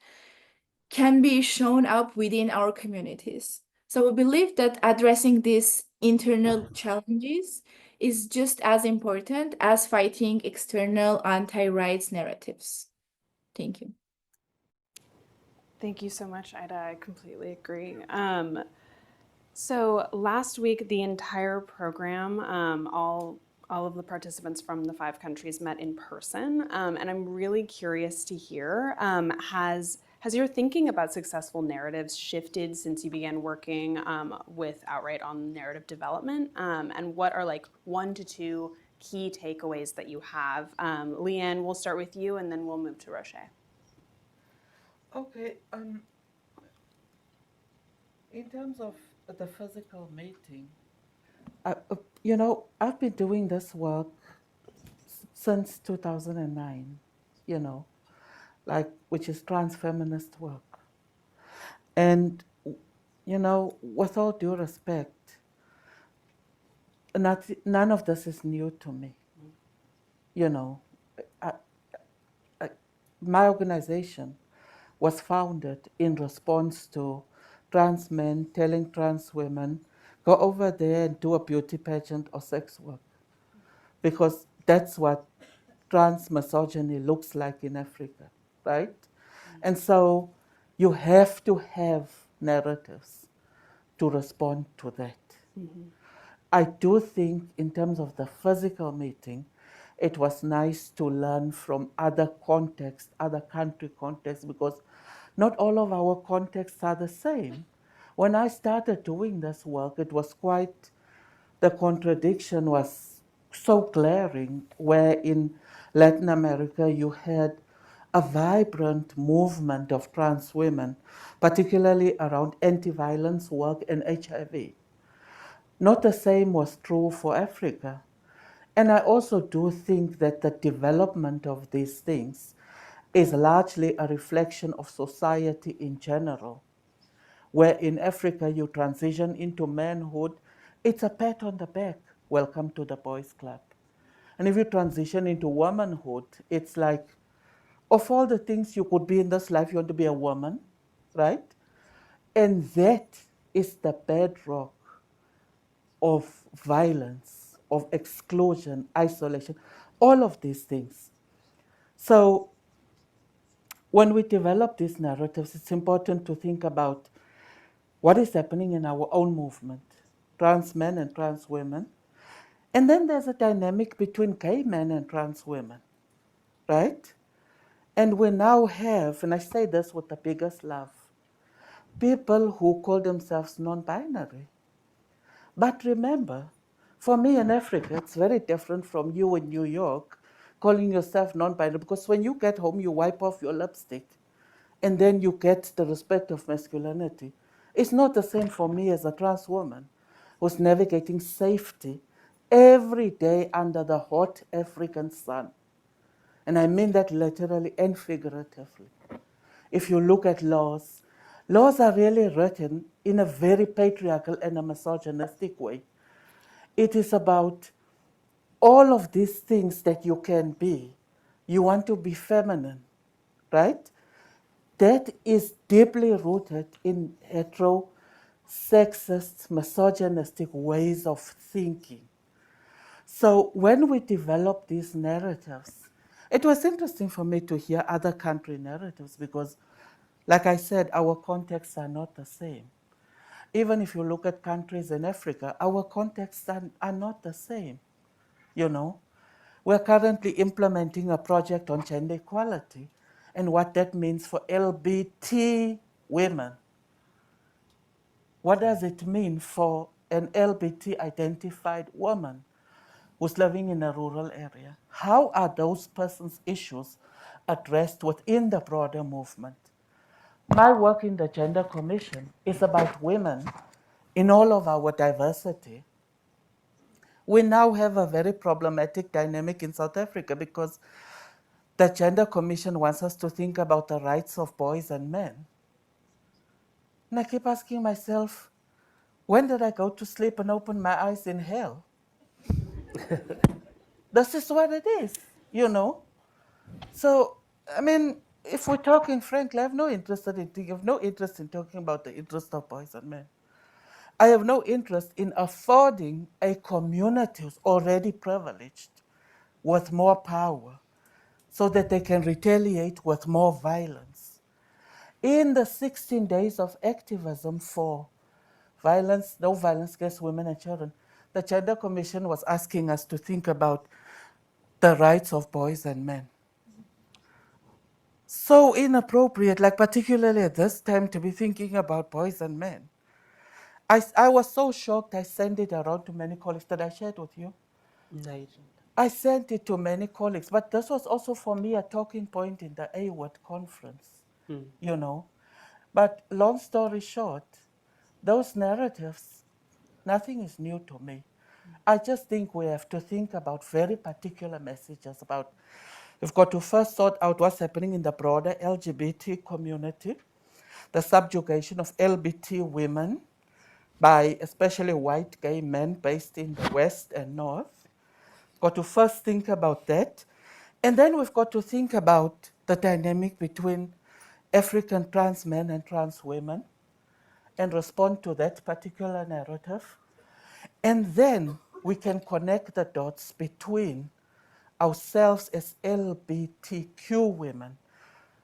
can be shown up within our communities. So we believe that addressing these internal challenges is just as important as fighting external anti-rights narratives. Thank you. Thank you so much, Ida. I completely agree. So last week, the entire program, all of the participants from the 5 countries met in person, and I'm really curious to hear, has your thinking about successful narratives shifted since you began working with Outright on narrative development? And what are like 1 to 2 key takeaways that you have? Leigh-Ann, we'll start with you, and then we'll move to Roché. Okay. In terms of the physical meeting, I've been doing this work since 2009, which is transfeminist work. And, with all due respect, none of this is new to me. My organization was founded in response to trans men telling trans women, go over there and do a beauty pageant or sex work. Because that's what trans misogyny looks like in Africa, right? Mm-hmm. And so you have to have narratives to respond to that. Mm-hmm. I do think in terms of the physical meeting, it was nice to learn from other contexts, other country contexts, because not all of our contexts are the same. When I started doing this work, it was the contradiction was so glaring, where in Latin America you had a vibrant movement of trans women, particularly around anti-violence work and HIV. Not the same was true for Africa. And I also do think that the development of these things is largely a reflection of society in general. Where in Africa you transition into manhood, it's a pat on the back, welcome to the boys club. And if you transition into womanhood, it's like, of all the things you could be in this life, you want to be a woman, right? And that is the bedrock of violence, of exclusion, isolation, all of these things. So when we develop these narratives, it's important to think about what is happening in our own movement, trans men and trans women, And then there's a dynamic between gay men and trans women, right? And we now have, and I say this with the biggest love, people who call themselves non-binary. But remember, for me in Africa, it's very different from you in New York calling yourself non-binary, because when you get home, you wipe off your lipstick and then you get the respect of masculinity. It's not the same for me as a trans woman who's navigating safety every day under the hot African sun. And I mean that literally and figuratively. If you look at laws, laws are really written in a very patriarchal and a misogynistic way. It is about all of these things that you can be. You want to be feminine, right? That is deeply rooted in hetero, sexist, misogynistic ways of thinking. So when we develop these narratives, it was interesting for me to hear other country narratives because, like I said, our contexts are not the same. Even if you look at countries in Africa, our contexts are not the same, you know. We're currently implementing a project on gender equality and what that means for LBT women. What does it mean for an LBT identified woman who's living in a rural area? How are those persons' issues addressed within the broader movement? My work in the Gender Commission is about women in all of our diversity. We now have a very problematic dynamic in South Africa because the Gender Commission wants us to think about the rights of boys and men. And I keep asking myself, when did I go to sleep and open my eyes in hell? This is what it is, you know? So, I mean, if we're talking frankly, I have no interest in talking about the interest of boys and men. I have no interest in affording a community who's already privileged with more power so that they can retaliate with more violence. In the 16 days of activism for violence, no violence against women and children, the Gender Commission was asking us to think about the rights of boys and men. So inappropriate, like particularly at this time, to be thinking about boys and men. I was so shocked, I sent it around to many colleagues. Did I share it with you? No, you didn't. I sent it to many colleagues, but this was also for me a talking point in the AWOD conference, you know. But long story short, those narratives, nothing is new to me. I just think we have to think about very particular messages about, we've got to first sort out what's happening in the broader LGBT community, the subjugation of LBT women by especially white gay men based in the West and North. Got to first think about that. And then we've got to think about the dynamic between African trans men and trans women and respond to that particular narrative. And then we can connect the dots between ourselves as LGBTQ women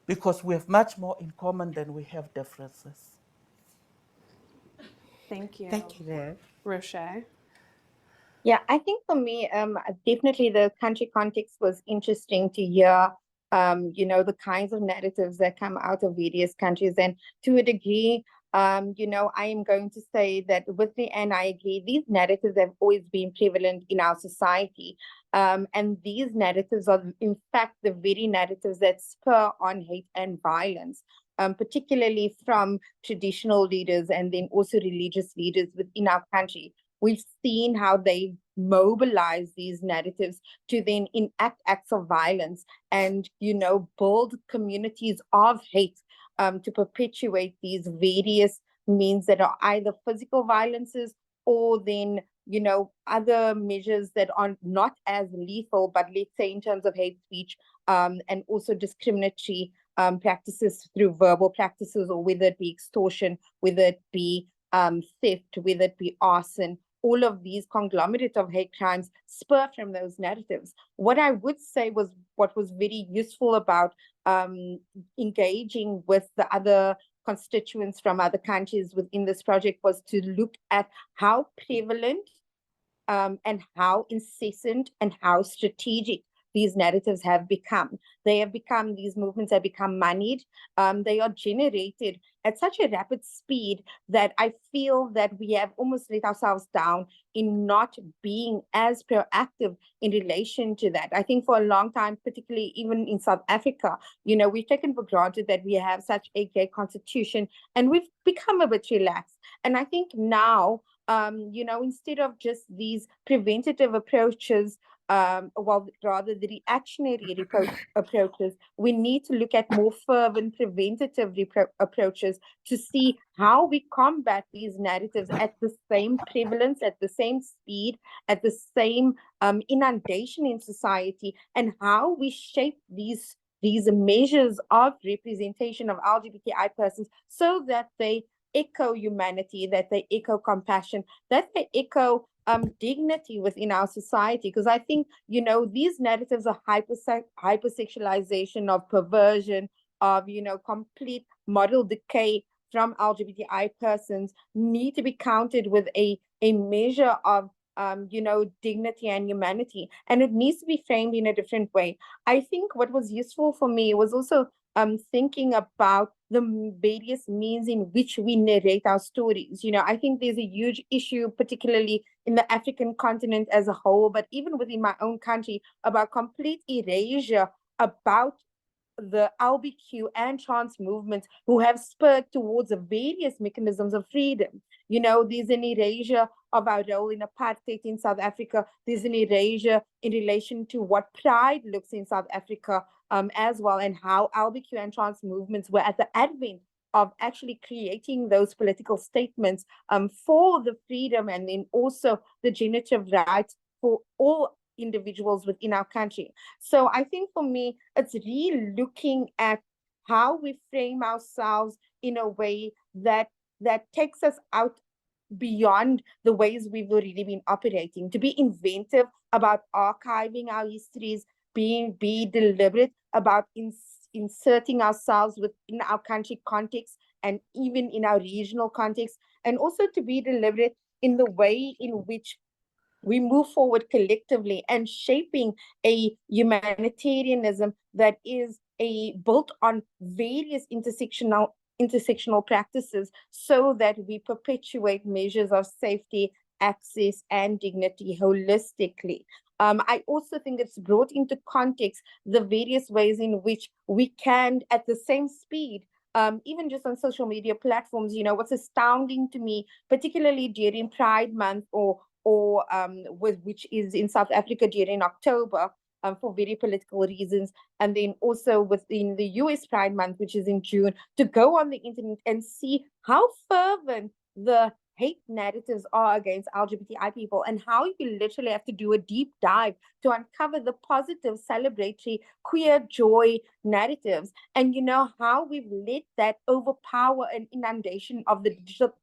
because we have much more in common than we have differences. Thank you. Thank you, Leigh-Ann. Roché. Yeah, I think for me, definitely the country context was interesting to hear, the kinds of narratives that come out of various countries. And to a degree, I am going to say that with Leigh-Ann, I agree, these narratives have always been prevalent in our society. And these narratives are, in fact, the very narratives that spur on hate and violence. Particularly from traditional leaders and then also religious leaders within our country. We've seen how they mobilize these narratives to then enact acts of violence and, build communities of hate to perpetuate these various means that are either physical violences or then, other measures that are not as lethal, but let's say in terms of hate speech and also discriminatory practices through verbal practices, or whether it be extortion, whether it be theft, whether it be arson. All of these conglomerate of hate crimes spur from those narratives. What I would say was what was very useful about engaging with the other constituents from other countries within this project was to look at how prevalent and how incessant and how strategic these narratives have become. These movements have become moneyed. They are generated at such a rapid speed that I feel that we have almost let ourselves down in not being as proactive in relation to that. I think for a long time, particularly even in South Africa, we've taken for granted that we have such a gay constitution, and we've become a bit relaxed. And I think now, instead of just these preventative approaches, rather the reactionary approaches, we need to look at more fervent preventative approaches to see how we combat these narratives at the same prevalence, at the same speed, at the same inundation in society, and how we shape these measures of representation of LGBTI persons so that they echo humanity, that they echo compassion, that they echo dignity within our society. Because I think, these narratives of hypersexualization, of perversion, of, complete moral decay from LGBTI persons need to be counted with a measure of, dignity and humanity. And it needs to be framed in a different way. I think what was useful for me was also thinking about the various means in which we narrate our stories. I think there's a huge issue, particularly in the African continent as a whole, but even within my own country, about complete erasure about the LBQ and trans movements who have spurred towards various mechanisms of freedom. There's an erasure of our role in apartheid in South Africa. There's an erasure in relation to what pride looks in South Africa as well, and how LBQ and trans movements were at the advent of actually creating those political statements for the freedom and then also the genitive rights for all individuals within our country. So I think for me, it's really looking at how we frame ourselves in a way that takes us out beyond the ways we've already been operating, to be inventive about archiving our histories, be deliberate about inserting ourselves within our country context and even in our regional context, and also to be deliberate in the way in which we move forward collectively and shaping a humanitarianism that is built on various intersectional practices, so that we perpetuate measures of safety, access, and dignity holistically. I also think it's brought into context the various ways in which we can, at the same speed, even just on social media platforms, what's astounding to me, particularly during Pride Month or which is in South Africa during October, for very political reasons, and then also within the US Pride Month, which is in June, to go on the internet and see how fervent the hate narratives are against LGBTI people, and how you literally have to do a deep dive to uncover the positive, celebratory, queer joy narratives, and how we've let that overpower an inundation of the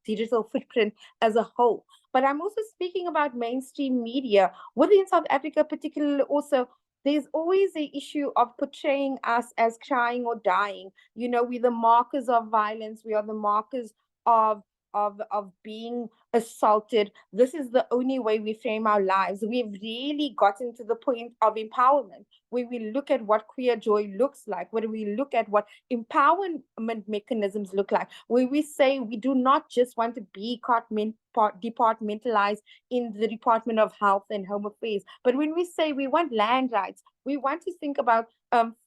digital footprint as a whole. But I'm also speaking about mainstream media within South Africa, particularly also. There's always an issue of portraying us as crying or dying. We're the markers of violence. We are the markers of being assaulted. This is the only way we frame our lives. We've really gotten to the point of empowerment, where we look at what queer joy looks like, where we look at what empowerment mechanisms look like, where we say we do not just want to be departmentalized in the Department of Health and Home Affairs, but when we say we want land rights, we want to think about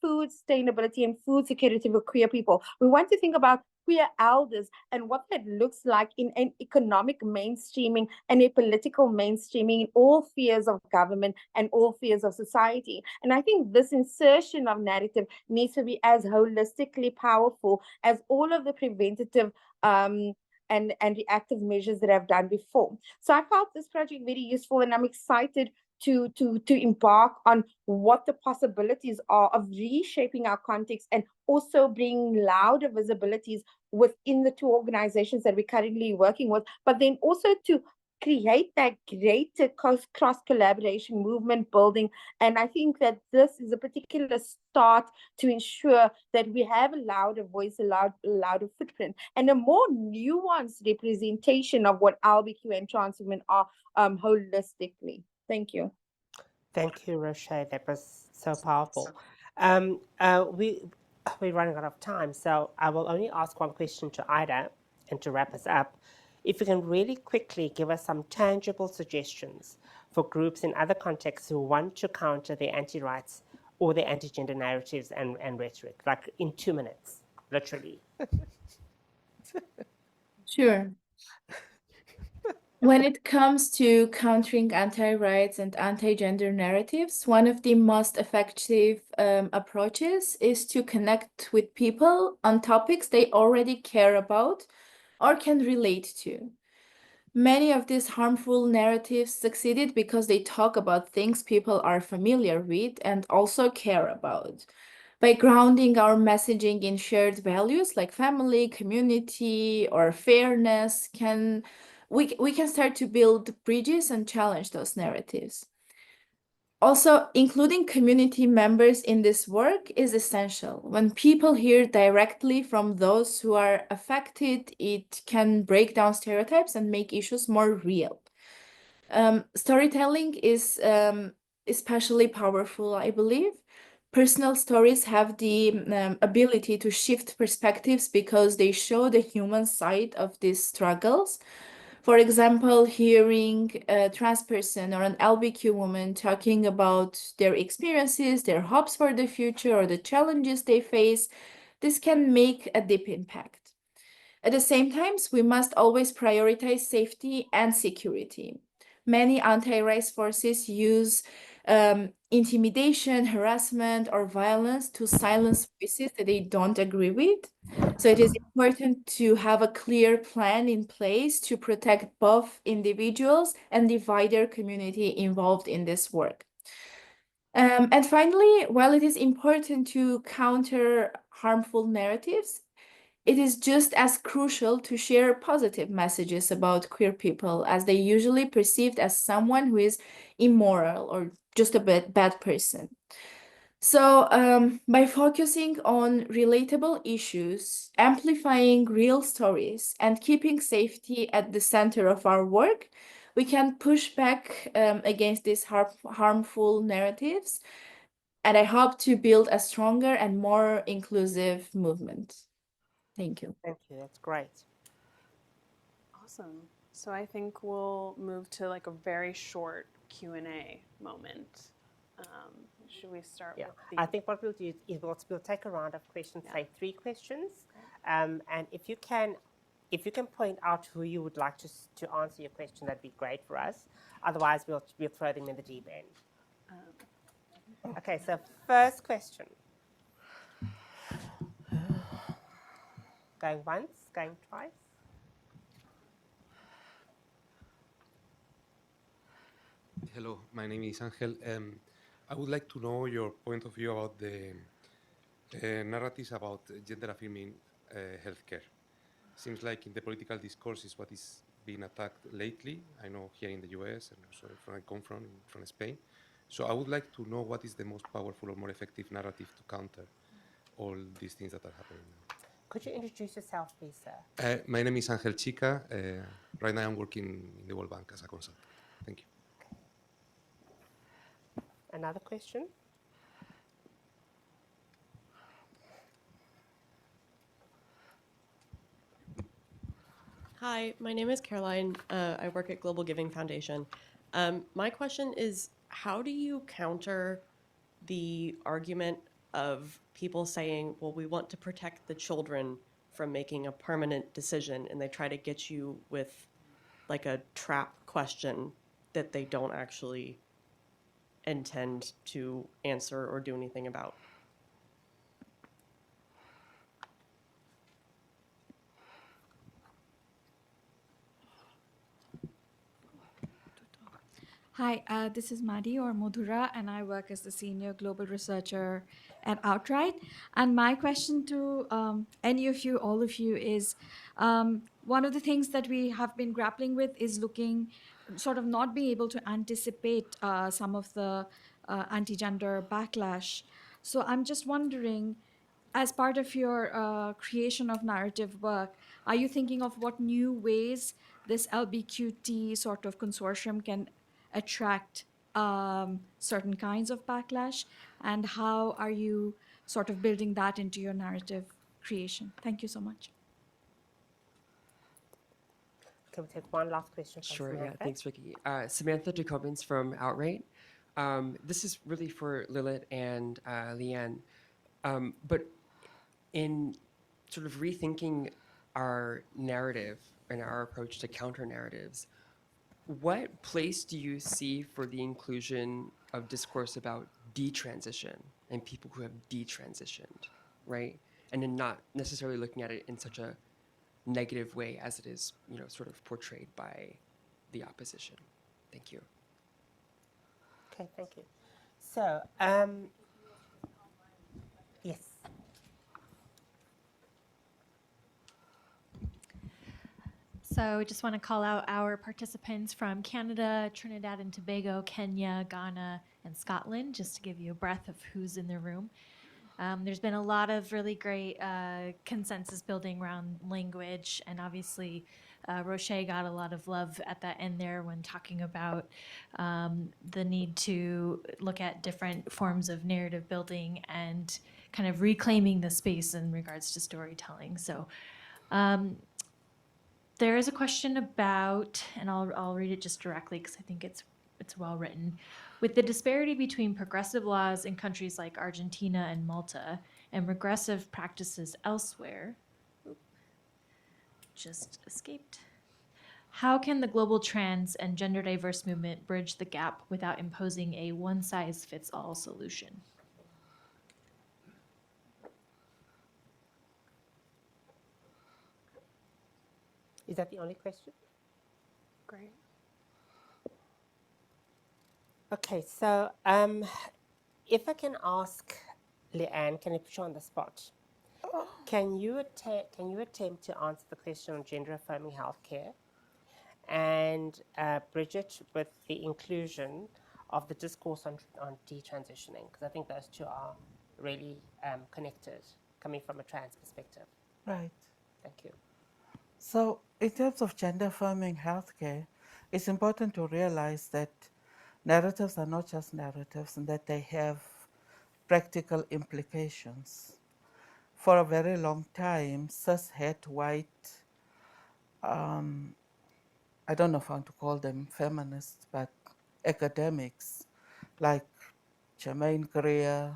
food sustainability and food security for queer people. We want to think about queer elders and what that looks like in an economic mainstreaming and a political mainstreaming in all spheres of government and all spheres of society. And I think this insertion of narrative needs to be as holistically powerful as all of the preventative and reactive measures that I've done before. So I found this project very useful, and I'm excited to embark on what the possibilities are of reshaping our context and also bringing louder visibilities within the two organizations that we're currently working with, but then also to create that greater cross collaboration, movement building. And I think that this is a particular start to ensure that we have a louder voice, a louder footprint, and a more nuanced representation of what LBQ and trans women are holistically. Thank you. Thank you, Roché. That was so powerful. We're running out of time, so I will only ask one question to Aida, and to wrap us up, if you can really quickly give us some tangible suggestions for groups in other contexts who want to counter the anti-rights or the anti-gender narratives and rhetoric, like in 2 minutes, literally. Sure. When it comes to countering anti-rights and anti-gender narratives, one of the most effective approaches is to connect with people on topics they already care about or can relate to. Many of these harmful narratives succeeded because they talk about things people are familiar with and also care about. By grounding our messaging in shared values like family, community, or fairness, we can start to build bridges and challenge those narratives. Also, including community members in this work is essential. When people hear directly from those who are affected, it can break down stereotypes and make issues more real. Storytelling is especially powerful, I believe. Personal stories have the ability to shift perspectives because they show the human side of these struggles. For example, hearing a trans person or an LBQ woman talking about their experiences, their hopes for the future, or the challenges they face, this can make a deep impact. At the same time, we must always prioritize safety and security. Many anti-rights forces use intimidation, harassment, or violence to silence voices that they don't agree with. So it is important to have a clear plan in place to protect both individuals and the wider community involved in this work. And finally, while it is important to counter harmful narratives, it is just as crucial to share positive messages about queer people, as they usually perceived as someone who is immoral or just a bad person. So, by focusing on relatable issues, amplifying real stories, and keeping safety at the center of our work, we can push back against these harmful narratives. And I hope to build a stronger and more inclusive movement. Thank you. Thank you, that's great. Awesome. So I think we'll move to like a very short Q&A moment. Should we start with the... I think what we'll do is we'll take a round of questions, say 3 questions. And if you can point out who you would like to answer your question, that'd be great for us. Otherwise, we'll throw them in the deep end. Okay, so first question. Going once, going twice. Hello, my name is Angel. I would like to know your point of view about the narratives about gender-affirming healthcare. Seems like in the political discourse is what is being attacked lately. I know here in the US and also where I come from Spain. So I would like to know what is the most powerful or more effective narrative to counter all these things that are happening now. Could you introduce yourself, please, sir? My name is Angel Chica. Right now I'm working in the World Bank as a consultant. Thank you. Another question? Hi, my name is Caroline. I work at Global Giving Foundation. My question is, how do you counter the argument of people saying, well, we want to protect the children from making a permanent decision, and they try to get you with like a trap question that they don't actually intend to answer or do anything about? Hi, this is Madhi or Madhura, and I work as the senior global researcher at Outright. And my question to any of you, all of you, is one of the things that we have been grappling with is looking sort of not being able to anticipate some of the anti-gender backlash. So I'm just wondering, as part of your creation of narrative work, are you thinking of what new ways this LBQT sort of consortium can attract certain kinds of backlash, and how are you sort of building that into your narrative creation? Thank you so much. Can we take one last question from Sure, yeah, Samantha? thanks, Rikki. Samantha Jacobins from Outright. This is really for Lilit and Leigh-Ann. But in sort of rethinking our narrative and our approach to counter narratives, what place do you see for the inclusion of discourse about detransition and people who have detransitioned, right? And then not necessarily looking at it in such a negative way as it is, sort of portrayed by the opposition. Thank you. Okay, thank you. So, yes. So I just want to call out our participants from Canada, Trinidad and Tobago, Kenya, Ghana, and Scotland, just to give you a breath of who's in the room. There's been a lot of really great consensus building around language, and obviously Roché got a lot of love at the end there when talking about the need to look at different forms of narrative building and kind of reclaiming the space in regards to storytelling. So there is a question about, and I'll read it just directly because I think it's well written. With the disparity between progressive laws in countries like Argentina and Malta and regressive practices elsewhere, just escaped. How can the global trans and gender diverse movement bridge the gap without imposing a one-size-fits-all solution? Is that the only question? Great. Okay, so if I can ask Leigh-Ann, can I put you on the spot? Can you attempt to answer the question on gender-affirming healthcare, and Bridget with the inclusion of the discourse on detransitioning, because I think those two are really connected, coming from a trans perspective. Right. Thank you. So in terms of gender-affirming healthcare, it's important to realize that narratives are not just narratives and that they have practical implications. For a very long time, cis-het white, I don't know if I want to call them feminists, but academics like Germaine Greer,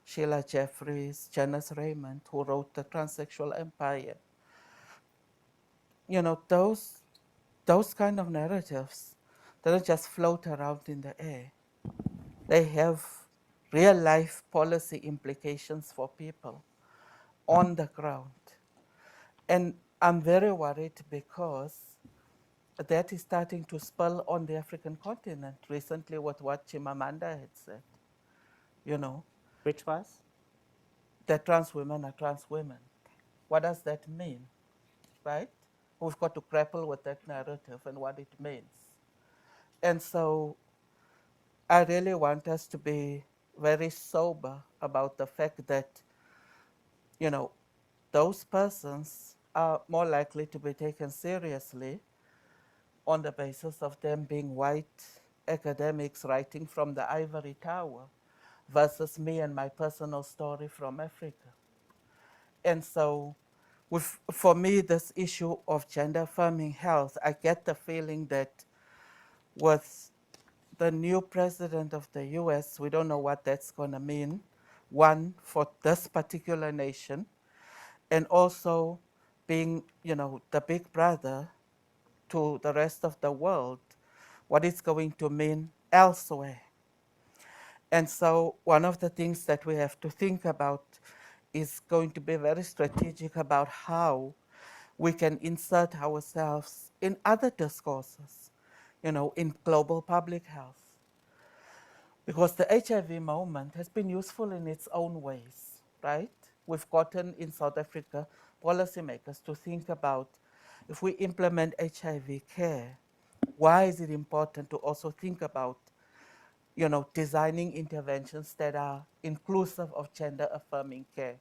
Sheila Jeffries, Janice Raymond, who wrote The Transsexual Empire. Those kind of narratives, they don't just float around in the air. They have real life policy implications for people on the ground. And I'm very worried because that is starting to spill on the African continent recently with what Chimamanda had said, Which was? that trans women are trans women. What does that mean, right? We've got to grapple with that narrative and what it means. And so I really want us to be very sober about the fact that, those persons are more likely to be taken seriously on the basis of them being white academics writing from the ivory tower versus me and my personal story from Africa. And so for me, this issue of gender-affirming health, I get the feeling that with the new president of the US, we don't know what that's going to mean, one, for this particular nation, and also being, the big brother to the rest of the world, what it's going to mean elsewhere. And so one of the things that we have to think about is going to be very strategic about how we can insert ourselves in other discourses, in global public health. Because the HIV moment has been useful in its own ways, right? We've gotten in South Africa policymakers to think about, if we implement HIV care, why is it important to also think about, designing interventions that are inclusive of gender-affirming care,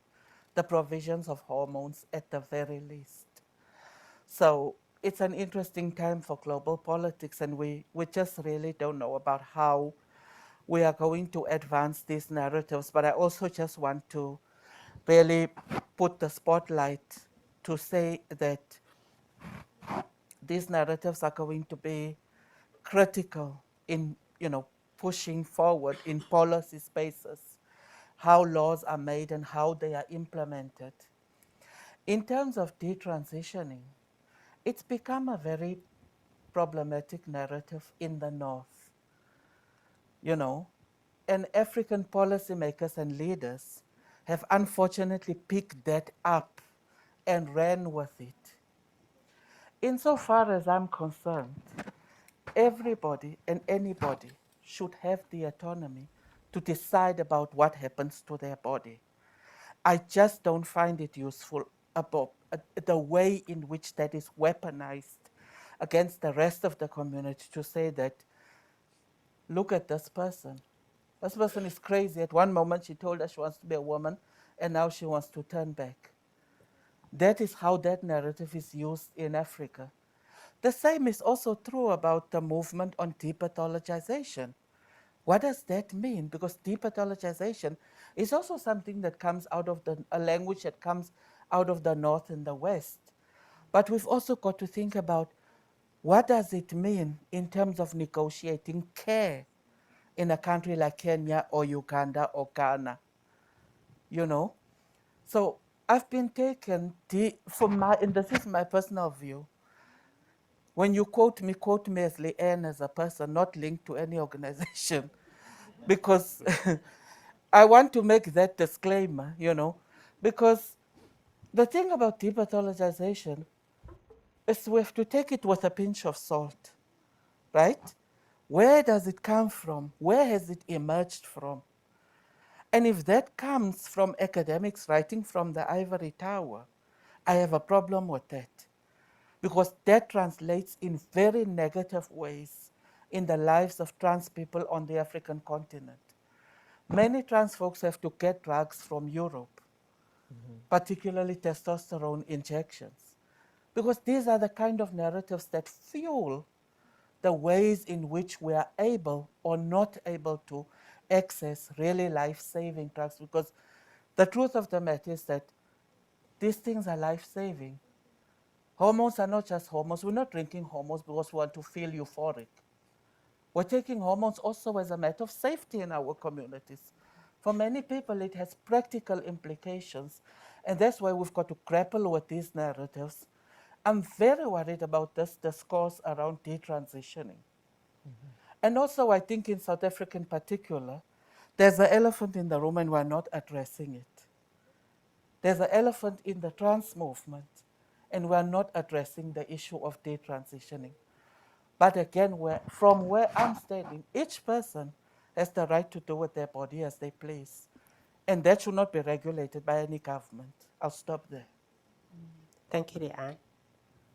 the provisions of hormones at the very least. So it's an interesting time for global politics, and we just really don't know about how we are going to advance these narratives. But I also just want to really put the spotlight to say that these narratives are going to be critical in, pushing forward in policy spaces, how laws are made and how they are implemented. In terms of detransitioning, it's become a very problematic narrative in the North, and African policymakers and leaders have unfortunately picked that up and ran with it. Insofar as I'm concerned, everybody and anybody should have the autonomy to decide about what happens to their body. I just don't find it useful about the way in which that is weaponized against the rest of the community to say that, look at this person. This person is crazy. At one moment she told us she wants to be a woman, and now she wants to turn back. That is how that narrative is used in Africa. The same is also true about the movement on depathologization. What does that mean? Because depathologization is also something that comes out of a language that comes out of the North and the West. But we've also got to think about what does it mean in terms of negotiating care in a country like Kenya or Uganda or Ghana, So I've been taken, and this is my personal view, when you quote me as Leigh-Ann as a person, not linked to any organization, because I want to make that disclaimer, because the thing about depathologization is we have to take it with a pinch of salt, right? Where does it come from? Where has it emerged from? And if that comes from academics writing from the ivory tower, I have a problem with that, because that translates in very negative ways in the lives of trans people on the African continent. Many trans folks have to get drugs from Europe, particularly testosterone injections, because these are the kind of narratives that fuel the ways in which we are able or not able to access really life-saving drugs. Because the truth of the matter is that these things are life-saving. Hormones are not just hormones. We're not drinking hormones because we want to feel euphoric. We're taking hormones also as a matter of safety in our communities. For many people, it has practical implications, and that's why we've got to grapple with these narratives. I'm very worried about this discourse around detransitioning. And also, I think in South Africa in particular, there's an elephant in the room and we're not addressing it. There's an elephant in the trans movement and we're not addressing the issue of detransitioning. But again, from where I'm standing, each person has the right to do with their body as they please. And that should not be regulated by any government. I'll stop there. Thank you, Leigh-Ann.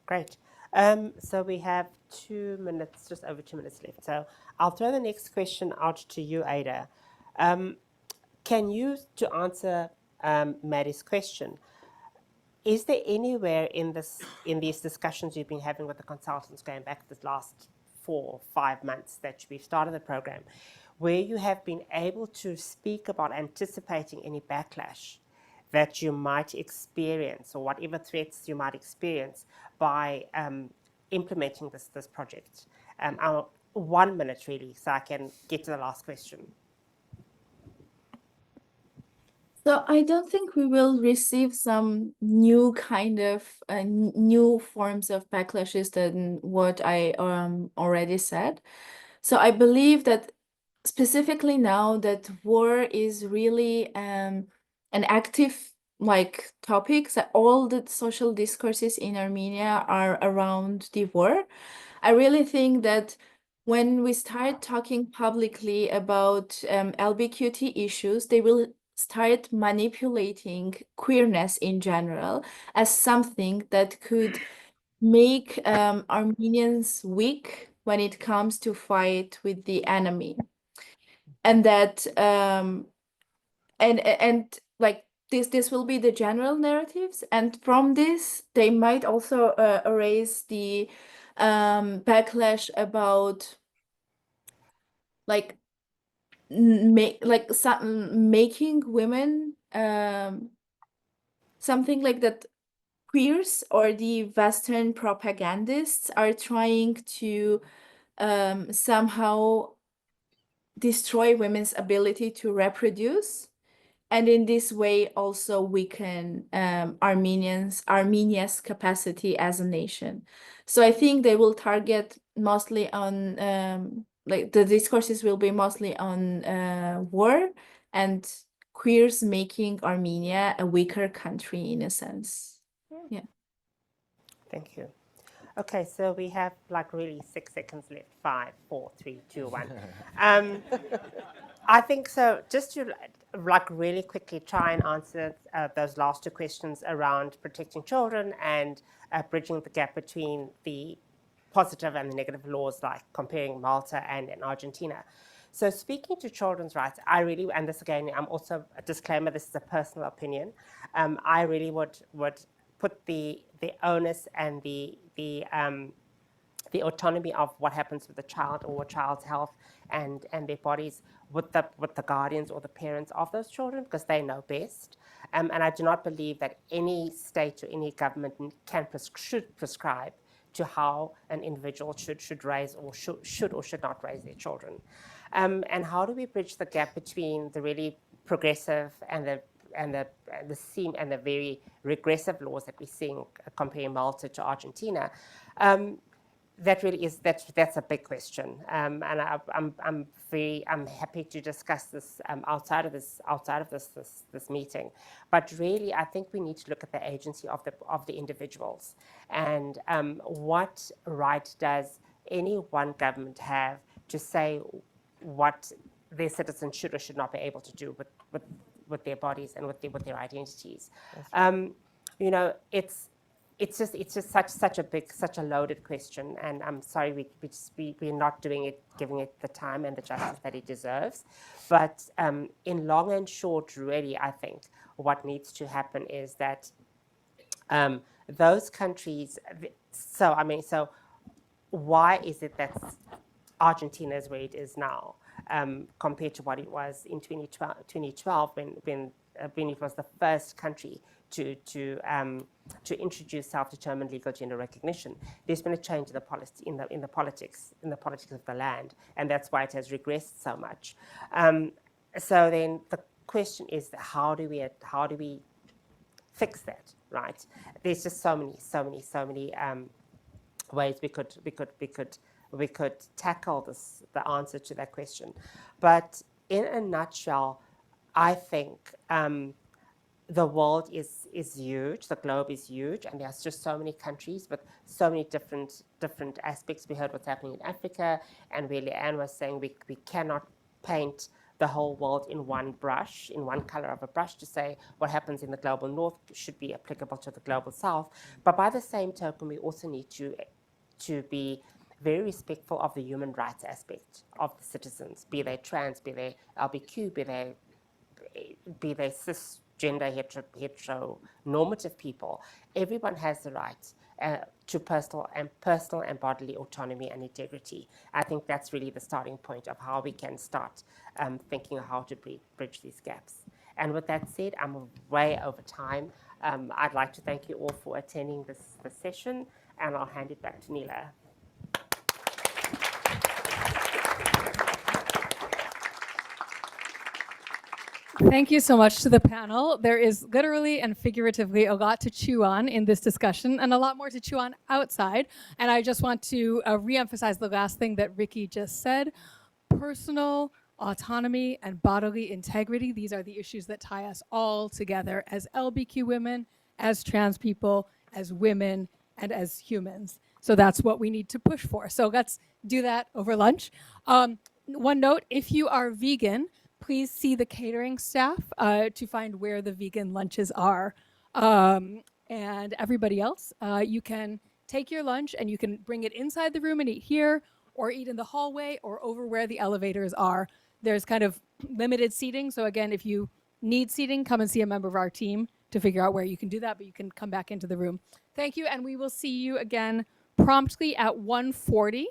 Great. So we have 2 minutes, just over 2 minutes left. So I'll throw the next question out to you, Aida. Can you, to answer Maddie's question, is there anywhere in these discussions you've been having with the consultants going back this last 4 or 5 months that we've started the program, where you have been able to speak about anticipating any backlash that you might experience or whatever threats you might experience by implementing this project? 1 minute really, so I can get to the last question. So I don't think we will receive some new kind of new forms of backlashes than what I already said. So I believe that specifically now that war is really an active topic, that all the social discourses in Armenia are around the war. I really think that when we start talking publicly about LGBTQ issues, they will start manipulating queerness in general as something that could make Armenians weak when it comes to fight with the enemy. And that and like this will be the general narratives, and from this they might also erase the backlash about like making women something like that. Queers or the Western propagandists are trying to somehow destroy women's ability to reproduce, and in this way also weaken Armenia's capacity as a nation. So I think they will target mostly on like the discourses will be mostly on war and queers making Armenia a weaker country in a sense. Yeah. Thank you. Okay, so we have like really 6 seconds left. 5, 4, 3, 2, 1. I think so. Just to like really quickly try and answer those last 2 questions around protecting children and bridging the gap between the positive and the negative laws, like comparing Malta and Argentina. So speaking to children's rights, I really, and this again, I'm also a disclaimer, this is a personal opinion. I really would put the onus and the autonomy of what happens with the child or a child's health and their bodies with the guardians or the parents of those children, because they know best. And I do not believe that any state or any government should prescribe to how an individual should raise or should or should not raise their children. And how do we bridge the gap between the really progressive and the very regressive laws that we're seeing comparing Malta to Argentina? That really is that's a big question, and I'm happy to discuss this outside of this meeting. But really, I think we need to look at the agency of the individuals, and what right does any one government have to say what their citizens should or should not be able to do with their bodies and with their identities. You know, it's just such a loaded question, and I'm sorry we're not giving it the time and the justice that it deserves. But in long and short, really, I think what needs to happen is that those countries. So why is it that Argentina is where it is now compared to what it was in 2012 when it was the first country to introduce self-determined legal gender recognition? There's been a change in the politics of the land, and that's why it has regressed so much. So then the question is, how do we fix that, right? There's just so many ways we could tackle the answer to that question. But in a nutshell, I think the world is huge, the globe is huge, and there's just so many countries with so many different aspects. We heard what's happening in Africa, and where Leigh-Ann was saying we cannot paint the whole world in one brush, in one color of a brush, to say what happens in the global north should be applicable to the global south. But by the same token, we also need to be very respectful of the human rights aspect of the citizens, be they trans, be they LBQ, be they cisgender, heteronormative people. Everyone has the right to personal and bodily autonomy and integrity. I think that's really the starting point of how we can start thinking of how to bridge these gaps. And with that said, I'm way over time. I'd like to thank you all for attending this session, and I'll hand it back to Neela. Thank you so much to the panel. There is literally and figuratively a lot to chew on in this discussion, and a lot more to chew on outside. And I just want to reemphasize the last thing that Rikki just said. Personal autonomy and bodily integrity, these are the issues that tie us all together as LBQ women, as trans people, as women, and as humans. So that's what we need to push for. So let's do that over lunch. One note, if you are vegan, please see the catering staff to find where the vegan lunches are. And everybody else, you can take your lunch and you can bring it inside the room and eat here, or eat in the hallway or over where the elevators are. There's kind of limited seating. So again, if you need seating, come and see a member of our team to figure out where you can do that, but you can come back into the room. Thank you, and we will see you again promptly at 1:40.